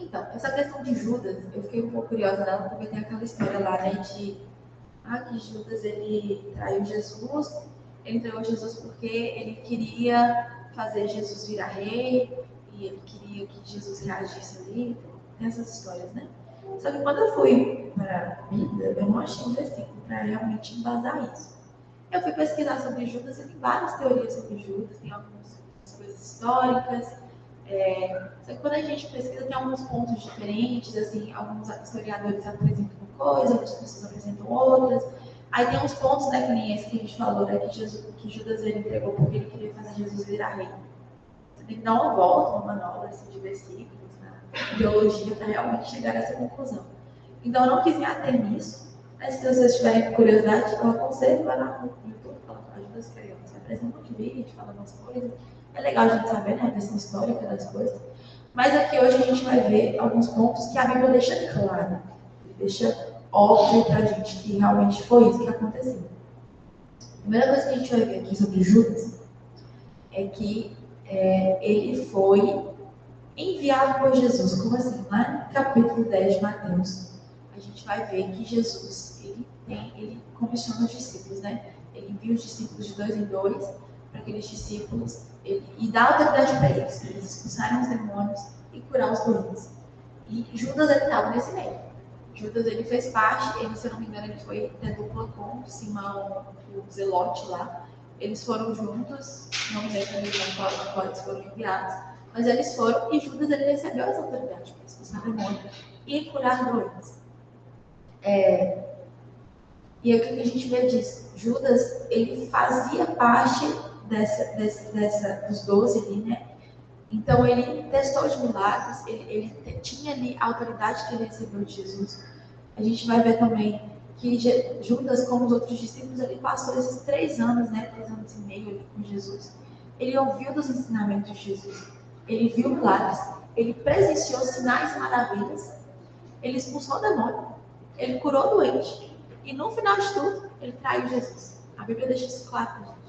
Então, essa questão de Judas, eu fiquei um pouco curiosa dela, porque tem aquela história lá, né, de que Judas, ele traiu Jesus, ele traiu Jesus porque ele queria fazer Jesus virar rei, e ele queria que Jesus reagisse ali. Tem essas histórias, né? Só que quando eu fui para a Bíblia, eu não achei um versículo para realmente embasar isso. Eu fui pesquisar sobre Judas e tem várias teorias sobre Judas, tem algumas coisas históricas. Só que quando a gente pesquisa, tem alguns pontos diferentes, assim, alguns historiadores apresentam uma coisa, outras pessoas apresentam outras. Aí tem uns pontos, né, que nem esse que a gente falou, né, que Judas ele entregou porque ele queria fazer Jesus virar rei. Você tem que dar uma volta, uma manobra assim, de versículos, na teologia, para realmente chegar a essa conclusão. Então eu não quis me ater nisso, mas se vocês tiverem curiosidade, eu aconselho, vai lá no YouTube, colocar Judas Iscariotes, apresenta um monte de vídeo, fala umas coisas. É legal a gente saber, né, a questão histórica das coisas. Mas aqui hoje a gente vai ver alguns pontos que a Bíblia deixa claro, deixa óbvio pra gente que realmente foi isso que aconteceu. A primeira coisa que a gente vai ver aqui sobre Judas é que ele foi enviado por Jesus. Como assim? Lá no capítulo 10 de Mateus, a gente vai ver que Jesus, ele comissiona os discípulos, né? Ele envia os discípulos de 2 em 2 para aqueles discípulos e dá autoridade para eles expulsarem os demônios e curar os doentes. E Judas, ele estava nesse meio. Judas, ele fez parte, ele, se eu não me engano, ele foi da dupla com Simão, o Zelote lá. Eles foram juntos, não me lembro qual eles foram enviados, mas eles foram e Judas, ele recebeu essa autoridade para expulsar demônios e curar doentes. E aí o que a gente vê disso? Judas, ele fazia parte dos 12 ali, né? Então ele testou os milagres, ele tinha ali a autoridade que ele recebeu de Jesus. A gente vai ver também que Judas, como os outros discípulos, ele passou esses 3 anos, né? 3 anos e meio ali com Jesus. Ele ouviu dos ensinamentos de Jesus, ele viu milagres, ele presenciou sinais e maravilhas, ele expulsou o demônio, ele curou o doente. E no final de tudo, ele traiu Jesus. A Bíblia deixa isso claro para a gente.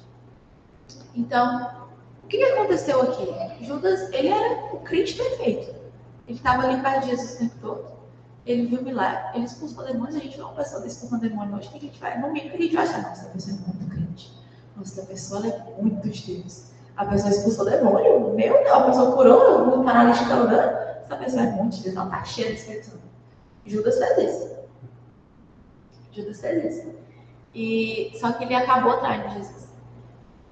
Então, o que aconteceu aqui? Judas, ele era o crente perfeito. Ele estava ali perto de Jesus o tempo todo. Ele viu o milagre, ele expulsou demônios. A gente vê uma pessoa expulsando demônio hoje. O que a gente vai? No mínimo, a gente vai achar, nossa, essa pessoa é muito crente. Nossa, essa pessoa é muito de Deus. A pessoa expulsou demônio? Meu não, a pessoa curou o paralítico andando. Essa pessoa é muito de Deus, ela está cheia de Espírito Santo. Judas fez isso. Judas fez isso. E, só que ele acabou atrás de Jesus.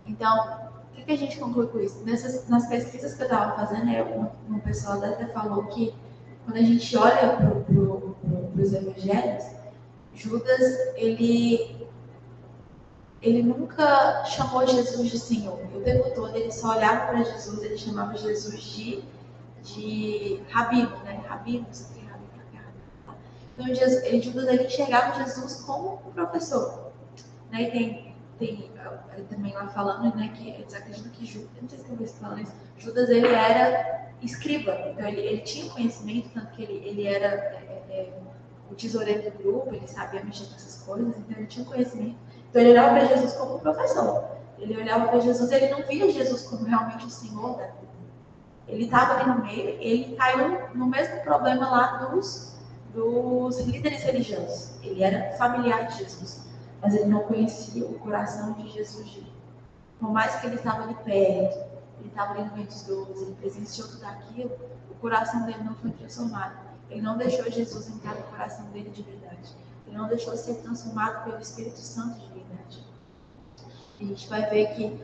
Então, o que a gente conclui com isso? Nas pesquisas que eu estava fazendo, uma pessoa até falou que quando a gente olha para os evangelhos, Judas, ele nunca chamou Jesus de Senhor. O tempo todo ele só olhava para Jesus, ele chamava Jesus de Rabino, né? Rabino, não sei o que é Rabino, que é Rabino. Então, Judas, ele enxergava Jesus como um professor. Né? E tem também lá falando, né, que eles acreditam que Judas, não sei se eu vou falar isso, Judas, ele era escriba, então ele tinha conhecimento, tanto que ele era o tesoureiro do grupo, ele sabia mexer com essas coisas, então ele tinha conhecimento. Então ele olhava para Jesus como um professor. Ele olhava para Jesus, ele não via Jesus como realmente o Senhor da vida. Ele estava ali no meio, ele caiu no mesmo problema lá dos líderes religiosos. Ele era familiar de Jesus, mas ele não conhecia o coração de Jesus. Por mais que ele estava ali perto, ele estava ali no meio dos 12, ele presenciou tudo aquilo, o coração dele não foi transformado. Ele não deixou Jesus entrar no coração dele de verdade. Ele não deixou ser transformado pelo Espírito Santo de verdade. A gente vai ver que,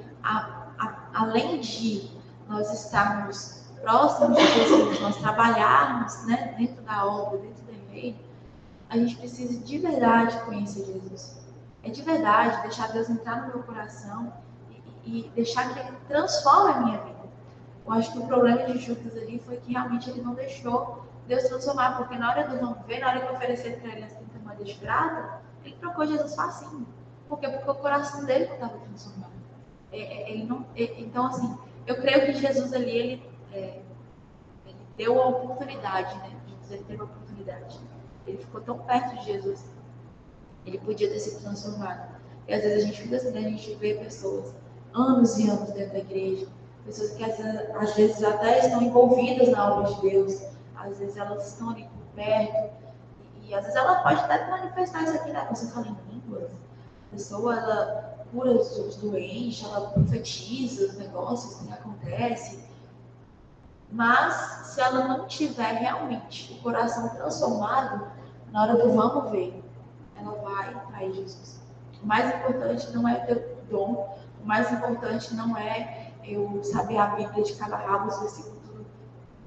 além de nós estarmos próximos de Jesus, nós trabalharmos, né, dentro da obra, dentro do reino, a gente precisa de verdade conhecer Jesus. É de verdade deixar Deus entrar no meu coração e deixar que Ele transforme a minha vida. Eu acho que o problema de Judas ali foi que realmente ele não deixou Deus transformar, porque na hora do vamos ver, na hora que ofereceram para ele as 30 moedas de prata, ele trocou Jesus facinho. Por quê? Porque o coração dele não estava transformado. Então, assim, eu creio que Jesus ali, ele deu a oportunidade, né? Jesus, ele teve a oportunidade. Ele ficou tão perto de Jesus, ele podia ter sido transformado. E às vezes a gente fica assim, né? A gente vê pessoas anos e anos dentro da igreja, pessoas que às vezes até estão envolvidas na obra de Deus, às vezes elas estão ali por perto, e às vezes ela pode até manifestar isso aqui, né? A pessoa fala em línguas, a pessoa ela cura os doentes, ela profetiza os negócios que acontecem, mas se ela não tiver realmente o coração transformado, na hora do vamos ver, ela vai trair Jesus. O mais importante não é ter o dom, o mais importante não é eu saber a Bíblia de cabo a rabo, os versículos tudo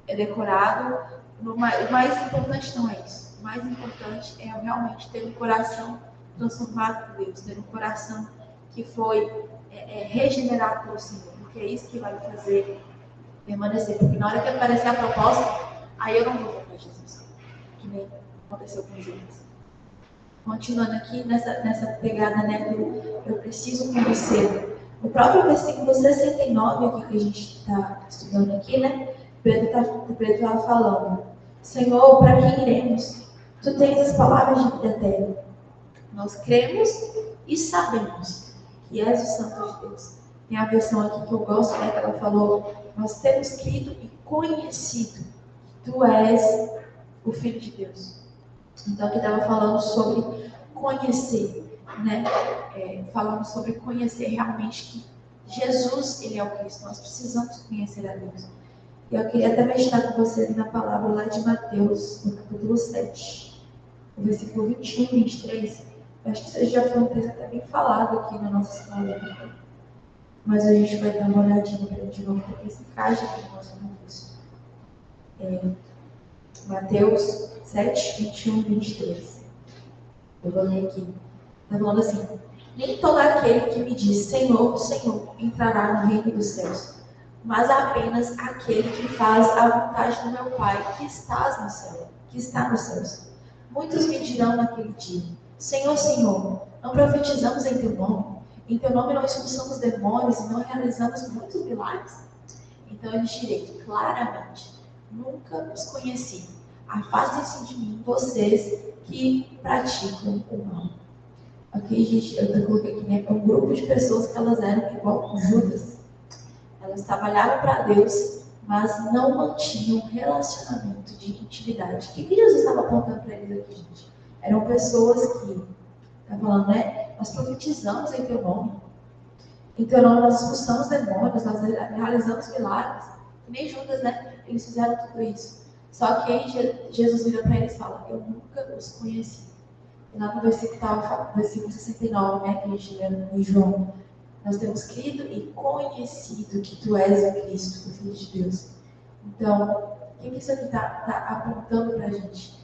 é decorado. O mais importante não é isso. O mais importante é eu realmente ter um coração transformado por Deus, ter um coração que foi regenerado pelo Senhor, porque é isso que vai me fazer permanecer. Porque na hora que aparecer a proposta, aí eu não vou para Jesus, que nem aconteceu com Judas. Continuando aqui nessa pegada, né, eu preciso conhecer. No próprio versículo 69, aqui que a gente está estudando aqui, né, Pedro estava falando: Senhor, para quem iremos? Tu tens as palavras de vida eterna. Nós cremos e sabemos que és o Santo de Deus. Tem a versão aqui que eu gosto, né, que ela falou: nós temos crido e conhecido que tu és o Filho de Deus. Então, aqui estava falando sobre conhecer, né? Falando sobre conhecer realmente que Jesus, ele é o Cristo. Nós precisamos conhecer a Deus. E eu queria até meditar com vocês na palavra lá de Mateus, no capítulo 7, no versículo 21 e 23. Eu acho que isso já foi um texto até bem falado aqui na nossa escola. Mas a gente vai dar uma olhadinha para de novo, porque se encaixa aqui no nosso contexto. Mateus 7, 21 e 23. Eu vou ler aqui. Está falando assim: nem todo aquele que me diz Senhor, Senhor, entrará no reino dos céus, mas apenas aquele que faz a vontade do meu Pai que está nos céus. Muitos me dirão naquele dia: Senhor, Senhor, não profetizamos em teu nome? Em teu nome não expulsamos demônios e não realizamos muitos milagres? Então eu lhes direi claramente: nunca os conheci. Afastem-se de mim, vocês que praticam o mal. Aqui, gente, eu coloquei aqui, né? É um grupo de pessoas que elas eram igual Judas. Elas trabalhavam para Deus, mas não mantinham um relacionamento de intimidade. O que Jesus estava apontando para eles aqui, gente? Eram pessoas que, está falando, né? Nós profetizamos em teu nome. Em teu nome nós expulsamos demônios, nós realizamos milagres. Que nem Judas, né? Eles fizeram tudo isso. Só que aí Jesus vira para eles e fala, eu nunca os conheci. E lá no versículo 69, né? Que a gente lê em João. Nós temos crido e conhecido que tu és o Cristo, o Filho de Deus. Então, o que isso aqui está apontando para a gente?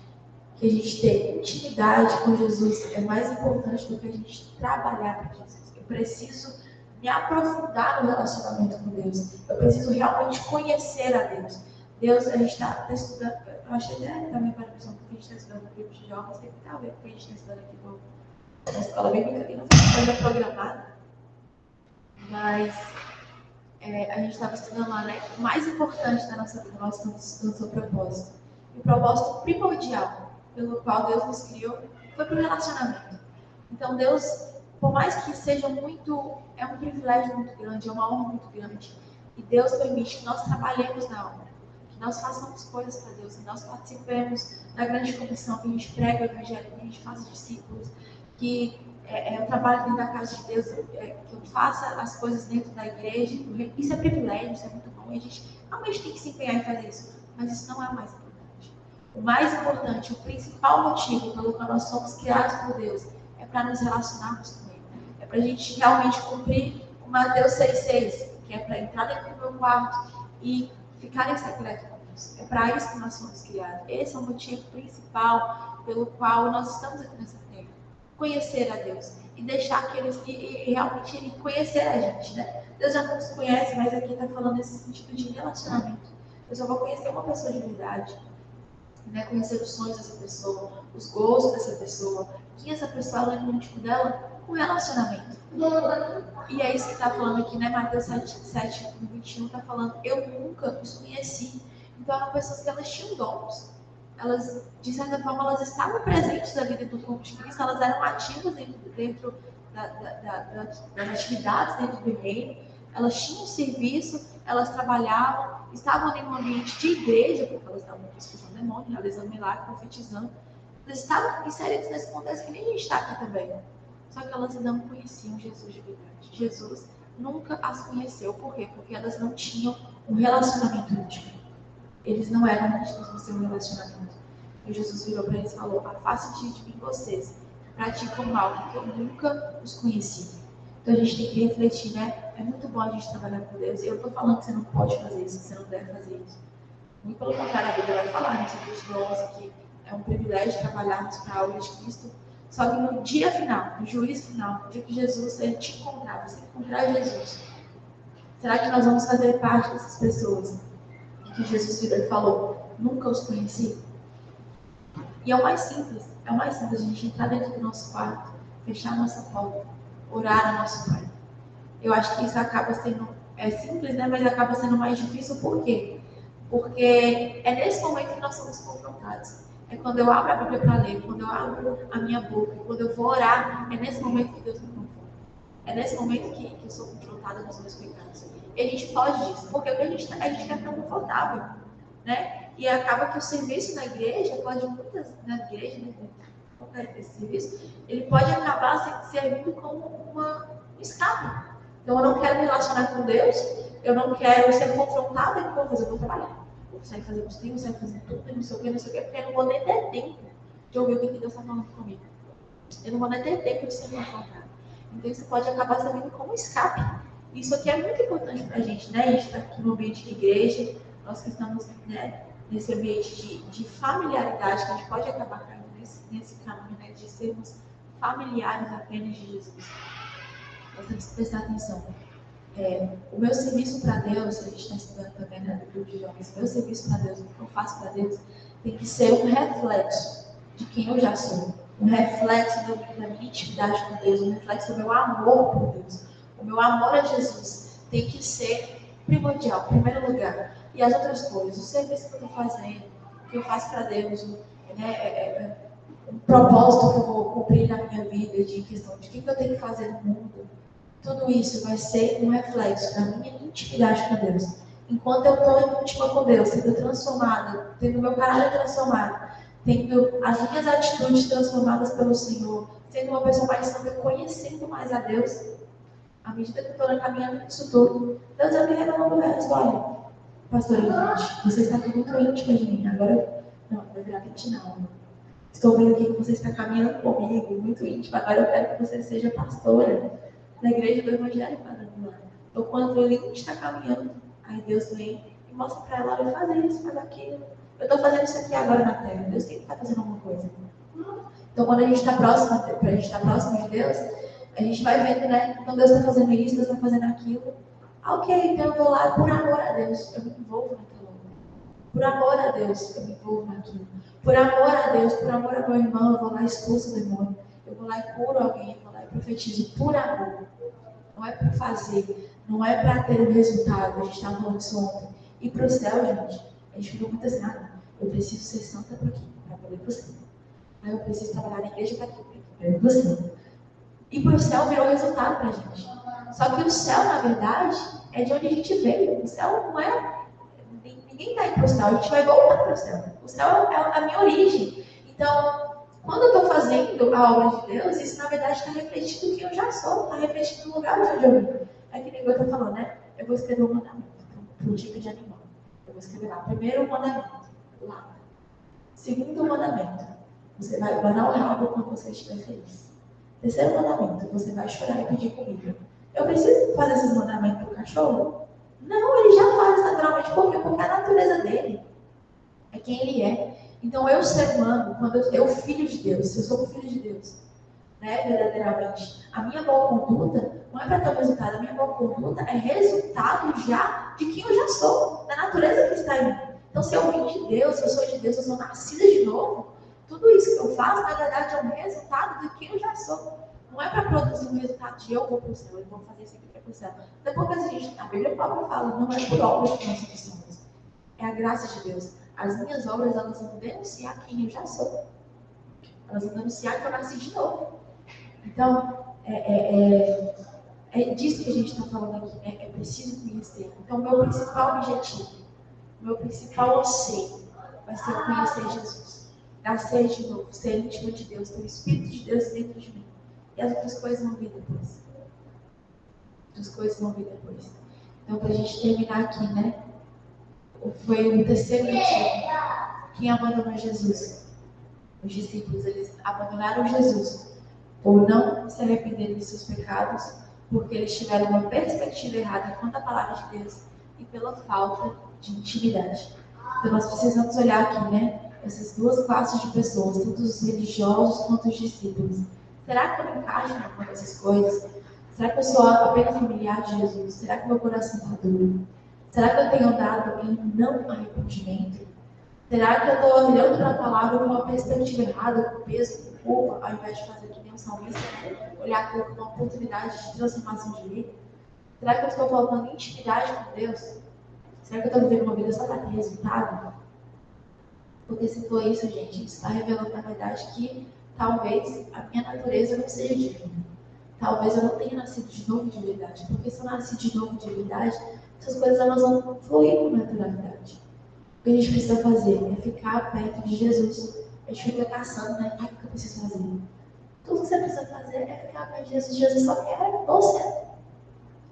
Que a gente ter intimidade com Jesus é mais importante do que a gente trabalhar para Jesus. Eu preciso me aprofundar no relacionamento com Deus. Eu preciso realmente conhecer a Deus. Deus, a gente está estudando, eu achei também para a pessoa que a gente está estudando no livro de jovens, tem que a ver com o que a gente está estudando aqui na escola bíblica, que não foi coisa programada, mas a gente estava estudando lá, né? O mais importante da nossa vida, nós estamos estudando sobre o propósito. E o propósito primordial pelo qual Deus nos criou foi para o relacionamento. Então, Deus, por mais que seja muito, é um privilégio muito grande, é uma honra muito grande, e Deus permite que nós trabalhemos na obra, que nós façamos coisas para Deus, que nós participemos da grande comissão, que a gente prega o evangelho, que a gente faça discípulos, que eu trabalho dentro da casa de Deus, que eu faça as coisas dentro da igreja. Isso é privilégio, isso é muito bom, e a gente realmente tem que se empenhar em fazer isso, mas isso não é o mais importante. O mais importante, o principal motivo pelo qual nós somos criados por Deus é para nos relacionarmos com Ele, é para a gente realmente cumprir o Mateus 6,6, que é para entrar dentro do meu quarto e ficar em secreto com Deus. É para isso que nós somos criados. Esse é o motivo principal pelo qual nós estamos aqui nessa terra. Conhecer a Deus e deixar que Ele realmente Ele conhecer a gente, né? Deus já nos conhece, mas aqui está falando nesse sentido de relacionamento. Eu só vou conhecer uma pessoa de verdade, né? Conhecer os sonhos dessa pessoa, os gostos dessa pessoa, quem essa pessoa ela é no íntimo dela, o relacionamento. E é isso que está falando aqui, né? Mateus 7, 21 está falando, eu nunca os conheci. Então eram pessoas que elas tinham dons. Elas, de certa forma, elas estavam presentes na vida do corpo de Cristo, elas eram ativas dentro das atividades dentro do reino, elas tinham serviço, elas trabalhavam, estavam em um ambiente de igreja, porque elas estavam expulsando demônio, realizando milagre, profetizando. Elas estavam inseridas nesse contexto que nem a gente está aqui também. Só que elas não conheciam Jesus de verdade. Jesus nunca as conheceu. Por quê? Porque elas não tinham um relacionamento íntimo. Eles não eram íntimos no seu relacionamento. E Jesus virou para eles e falou, afaste de mim vocês, praticam mal, porque eu nunca os conheci. Então a gente tem que refletir, né? É muito bom a gente trabalhar com Deus. Eu estou falando que você não pode fazer isso, que você não deve fazer isso. Muito pelo contrário, a Bíblia vai falar nesse livro 11 que é um privilégio trabalharmos para a obra de Cristo. Só que no dia final, no juízo final, no dia que Jesus ele te encontrar, você encontrar Jesus, será que nós vamos fazer parte dessas pessoas? Que Jesus virou e falou, nunca os conheci? E é o mais simples a gente entrar dentro do nosso quarto, fechar a nossa porta, orar ao nosso Pai. Eu acho que isso acaba sendo, é simples, né? Mas acaba sendo mais difícil, por quê? Porque é nesse momento que nós somos confrontados. É quando eu abro a Bíblia para ler, quando eu abro a minha boca, quando eu vou orar, é nesse momento que Deus me confronta. É nesse momento que eu sou confrontada com os meus pecados. E a gente foge disso, porque a gente quer ficar confortável, né? E acaba que o serviço na igreja pode, muitas na igreja, né? Qualquer serviço, ele pode acabar servindo como um escape. Então, eu não quero me relacionar com Deus, eu não quero ser confrontada com coisas, eu vou trabalhar. Eu vou sair fazer postinho, vou sair fazer tudo, não sei o que, porque eu não vou nem ter tempo de ouvir o que Deus está falando comigo. Eu não vou nem ter tempo de ser confrontada. Então, isso pode acabar servindo como escape. Isso aqui é muito importante para a gente, né? A gente está aqui no ambiente de igreja, nós que estamos, né, nesse ambiente de familiaridade, que a gente pode acabar caindo nesse caminho, né, de sermos familiares apenas de Jesus. Nós temos que prestar atenção. O meu serviço para Deus, a gente está estudando também no grupo de jovens, o meu serviço para Deus, o que eu faço para Deus, tem que ser um reflexo de quem eu já sou. Um reflexo da minha intimidade com Deus, um reflexo do meu amor por Deus. O meu amor a Jesus tem que ser primordial, em primeiro lugar. E as outras coisas, o serviço que eu estou fazendo, o que eu faço para Deus, né, um propósito que eu vou cumprir na minha vida, de questão de o que eu tenho que fazer no mundo, tudo isso vai ser um reflexo da minha intimidade com Deus. Enquanto eu estou íntima com Deus, sendo transformada, tendo meu caráter transformado, tendo as minhas atitudes transformadas pelo Senhor, sendo uma pessoa mais santa, conhecendo mais a Deus, à medida que eu estou caminhando nisso tudo, Deus vai me revelando o resto. Olha, pastor, você está muito íntima de mim. Agora, não vai virar crente não. Estou vendo aqui que você está caminhando comigo, muito íntima. Agora eu quero que você seja pastora da igreja do Evangelho Quadrangular. Então, quando ele está caminhando, aí Deus vem e mostra para ela, olha, faz isso, faz aquilo. Eu estou fazendo isso aqui agora na terra. Deus tem que estar fazendo alguma coisa. Então, quando a gente está próximo de Deus, a gente vai vendo, né? Então, Deus está fazendo isso, Deus está fazendo aquilo. Ok, então eu vou lá por amor a Deus, eu me envolvo naquilo. Por amor a Deus, eu me envolvo naquilo. Por amor a Deus, por amor ao meu irmão, eu vou lá e expulso o demônio. Eu vou lá e curo alguém, eu vou lá e profetizo por amor. Não é por fazer, não é para ter um resultado. A gente estava falando isso ontem. E para o céu, gente, a gente ficou muito assim, eu preciso ser santa para quê? Para poder ir para o céu. Eu preciso trabalhar na igreja para quê? Para ir para o céu. E para o céu virou resultado para a gente. Só que o céu, na verdade, é de onde a gente veio. O céu não é... Ninguém está indo para o céu, a gente vai voltar para o céu. O céu é a minha origem. Então, quando eu estou fazendo a obra de Deus, isso, na verdade, está refletindo quem eu já sou. Está refletindo o lugar de onde eu vim. É que nem eu estou falando, né? Eu vou escrever um mandamento para um tipo de animal. Eu vou escrever lá. Primeiro mandamento. Lá. Segundo mandamento. Você vai abanar o rabo quando você estiver feliz. Terceiro mandamento, você vai chorar e pedir comida. Eu preciso fazer esses mandamentos para o cachorro? Não, ele já faz naturalmente. Por quê? Porque a natureza dele é quem ele é. Então, eu, ser humano, quando eu filho de Deus, eu sou filho de Deus, né, verdadeiramente, a minha boa conduta não é para ter um resultado, a minha boa conduta é resultado já de quem eu já sou, da natureza que está em mim. Então, se eu vim de Deus, se eu sou de Deus, se eu sou nascida de novo, tudo isso que eu faço, na verdade, é um resultado de quem eu já sou. Não é para produzir um resultado de eu vou para o céu, eu vou fazer isso aqui para o céu. Depois a Bíblia própria fala, não é por obras que nós somos. É a graça de Deus. As minhas obras, elas vão denunciar quem eu já sou. Elas vão denunciar que eu nasci de novo. Então, é disso que a gente está falando aqui, né? É preciso conhecer. Então, meu principal objetivo, meu principal anseio vai ser conhecer Jesus. Nascer de novo, ser íntimo de Deus, ter o Espírito de Deus dentro de mim. E as outras coisas vão vir depois. As coisas vão vir depois. Então, para a gente terminar aqui, né? Foi o terceiro motivo. Quem abandonou Jesus? Os discípulos, eles abandonaram Jesus por não se arrependerem de seus pecados, porque eles tiveram uma perspectiva errada quanto à palavra de Deus e pela falta de intimidade. Então, nós precisamos olhar aqui, né? Essas duas classes de pessoas, tanto os religiosos quanto os discípulos. Será que eu me encaixo em alguma dessas coisas? Será que eu sou apenas familiar de Jesus? Será que meu coração está duro? Será que eu tenho andado em não arrependimento? Será que eu estou olhando para a palavra com uma perspectiva errada, com peso, com culpa, ao invés de fazer que nem um salmista, né? Olhar como uma oportunidade de transformação de vida? Será que eu estou faltando intimidade com Deus? Será que eu estou vivendo uma vida só para ter resultado? Porque se for isso, gente, isso está revelando na verdade que talvez a minha natureza não seja divina. Talvez eu não tenha nascido de novo de verdade. Porque se eu nasci de novo de verdade, essas coisas elas vão fluir com naturalidade. O que a gente precisa fazer é ficar perto de Jesus. A gente fica caçando, né? O que eu preciso fazer? Tudo que você precisa fazer é ficar perto de Jesus. Jesus só quer você.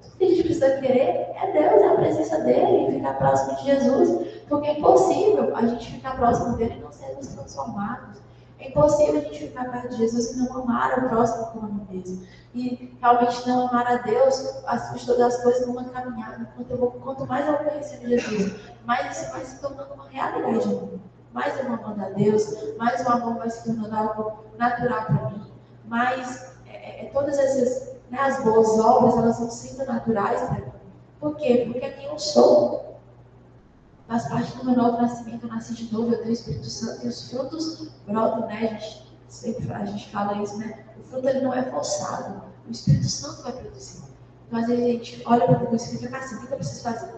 Tudo que a gente precisa querer é Deus, é a presença dele, e ficar próximo de Jesus. Porque é impossível a gente ficar próximo dele e não sermos transformados. É impossível a gente ficar perto de Jesus e não amar o próximo como a mim mesmo. E realmente não amar a Deus, as todas as coisas numa caminhada. Quanto mais eu vou conhecendo Jesus, mais isso vai se tornando uma realidade em mim. Mais eu vou amando a Deus, mais o amor vai se tornando algo natural para mim. Mais todas essas, né, as boas obras, elas vão sendo naturais para mim. Por quê? Porque é quem eu sou. Faz parte do meu novo nascimento, eu nasci de novo, eu tenho o Espírito Santo e os frutos brotam, né? A gente fala isso, né? O fruto ele não é forçado, o Espírito Santo vai produzir. Então, às vezes a gente olha para tudo isso e fica assim, o que eu preciso fazer?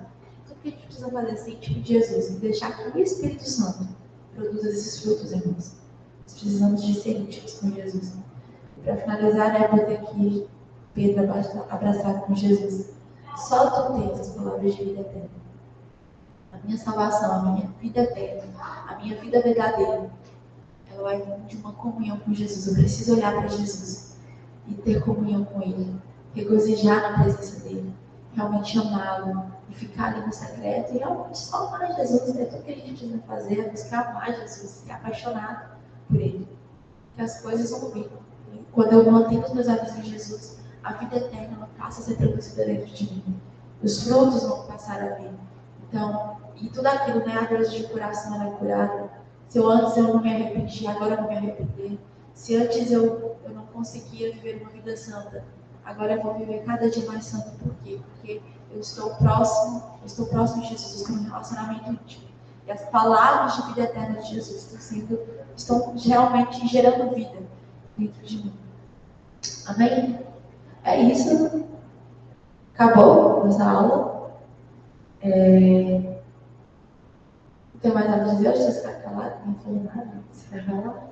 Tudo que a gente precisa fazer assim, tipo de Jesus, e deixar que o Espírito Santo produza esses frutos em nós. Nós precisamos de ser íntimos com Jesus. E para finalizar, né, eu vou ter aqui Pedro abraçado com Jesus. Só tu tens as palavras de vida eterna. A minha salvação, a minha vida eterna, a minha vida verdadeira, ela vai vir de uma comunhão com Jesus. Eu preciso olhar para Jesus e ter comunhão com Ele, regozijar na presença dEle, realmente amá-lo e ficar ali no secreto e realmente só amar Jesus. É tudo que a gente precisa fazer, é buscar amar Jesus, ser apaixonado por Ele, que as coisas vão vir. E quando eu mantenho os meus olhos em Jesus, a vida eterna ela passa a ser produzida dentro de mim. Os frutos vão passar a vir. Então, e tudo aquilo, né? A dor de coração ela é curada. Se eu antes eu não me arrependi, agora eu vou me arrepender. Se antes eu não conseguia viver uma vida santa, agora eu vou viver cada dia mais santo. Por quê? Porque eu estou próximo de Jesus, eu estou em um relacionamento íntimo. E as palavras de vida eterna de Jesus estão realmente gerando vida dentro de mim. Amém? É isso. Acabou nossa aula. Não tem mais nada a dizer, hoje você está calado, não falou nada, você vai falar.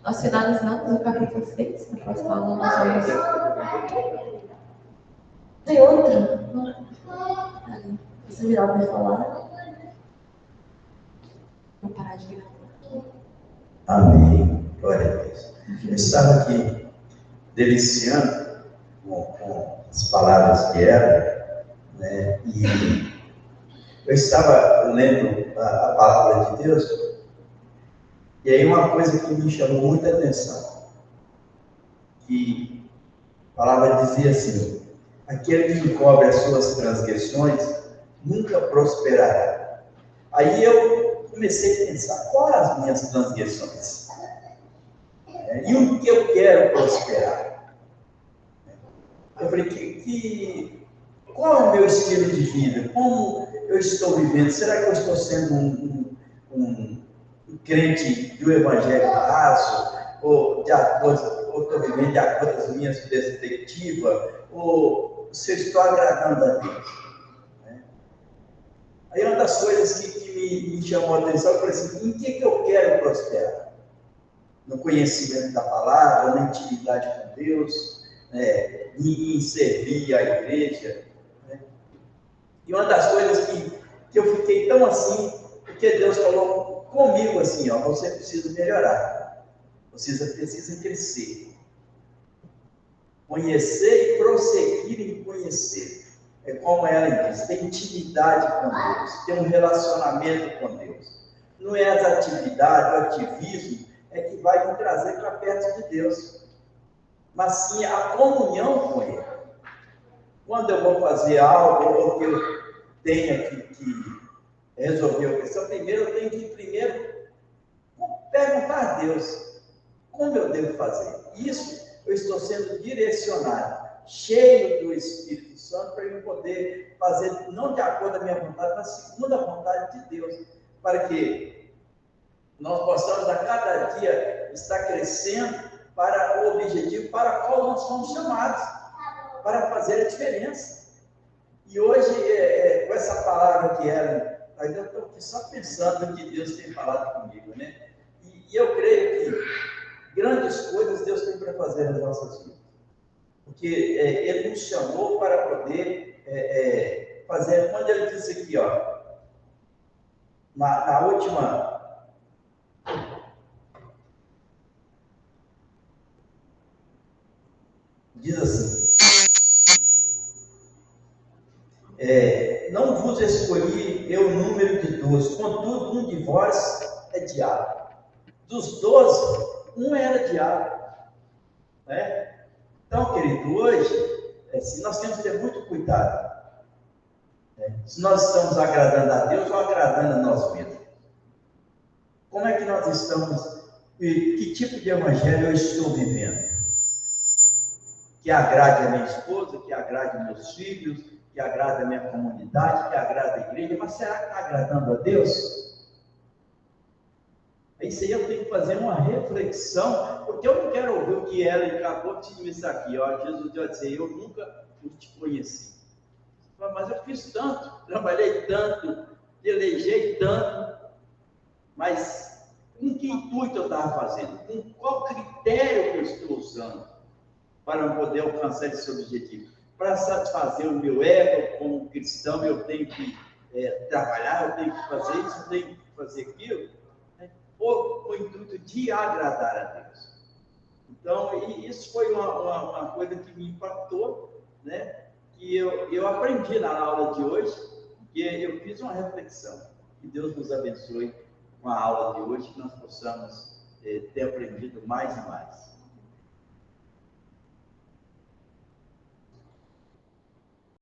Nós finalizamos o capítulo 6, na próxima aula nós vamos... Tem outra? Ali. Você virar para falar. Vou parar de virar. Amém. Glória a Deus. Eu estava aqui deliciando com as palavras que eram, né? E eu estava lendo a palavra de Deus, e aí uma coisa que me chamou muita atenção, que a palavra dizia assim: aquele que encobre as suas transgressões nunca prosperará. Aí eu comecei a pensar, quais as minhas transgressões? E o que eu quero prosperar? Eu falei, qual é o meu estilo de vida? Como eu estou vivendo? Será que eu estou sendo um crente do evangelho raso? Ou estou vivendo de acordo com as minhas perspectivas? Ou se eu estou agradando a Deus? Aí uma das coisas que me chamou a atenção, eu falei assim, em que eu quero prosperar? No conhecimento da palavra, na intimidade com Deus, em servir a igreja. Né? E uma das coisas que eu fiquei tão assim, porque Deus falou comigo assim, ó, você precisa melhorar, você precisa crescer. Conhecer e prosseguir em conhecer. É como ela diz, ter intimidade com Deus, ter um relacionamento com Deus. Não é as atividades, o ativismo, é que vai me trazer para perto de Deus. Mas sim a comunhão com Ele. Quando eu vou fazer algo, ou que eu tenha que resolver a questão, eu tenho que perguntar a Deus como eu devo fazer. Isso eu estou sendo direcionado, cheio do Espírito Santo, para eu poder fazer, não de acordo com a minha vontade, mas segundo a vontade de Deus, para que nós possamos a cada dia estar crescendo para o objetivo para o qual nós fomos chamados, para fazer a diferença. E hoje, com essa palavra que era, ainda estou aqui só pensando no que Deus tem falado comigo, né? E eu creio que grandes coisas Deus tem para fazer nas nossas vidas. Porque Ele nos chamou para poder fazer, quando Ele disse aqui, ó, na última... Diz assim, não vos escolhi eu o número de 12, contudo um de vós é diabo. Dos 12, um era diabo. Né? Então, querido, hoje, nós temos que ter muito cuidado. Se nós estamos agradando a Deus ou agradando a nós mesmos. Como é que nós estamos, que tipo de evangelho eu estou vivendo? Que agrade a minha esposa, que agrade meus filhos, que agrade a minha comunidade, que agrade a igreja, mas será que está agradando a Deus? Isso aí eu tenho que fazer uma reflexão, porque eu não quero ouvir o que ela acabou de dizer aqui, ó, Jesus vai dizer, eu nunca te conheci. Mas eu fiz tanto, trabalhei tanto, pelejei tanto, Mas com que intuito eu estava fazendo? Com qual critério que eu estou usando para poder alcançar esse objetivo? Para satisfazer o meu ego como cristão, eu tenho que trabalhar, eu tenho que fazer isso, eu tenho que fazer aquilo, né? Ou com o intuito de agradar a Deus. Então, isso foi uma coisa que me impactou, né? Que eu aprendi na aula de hoje, que eu fiz uma reflexão. Que Deus nos abençoe com a aula de hoje, que nós possamos ter aprendido mais e mais.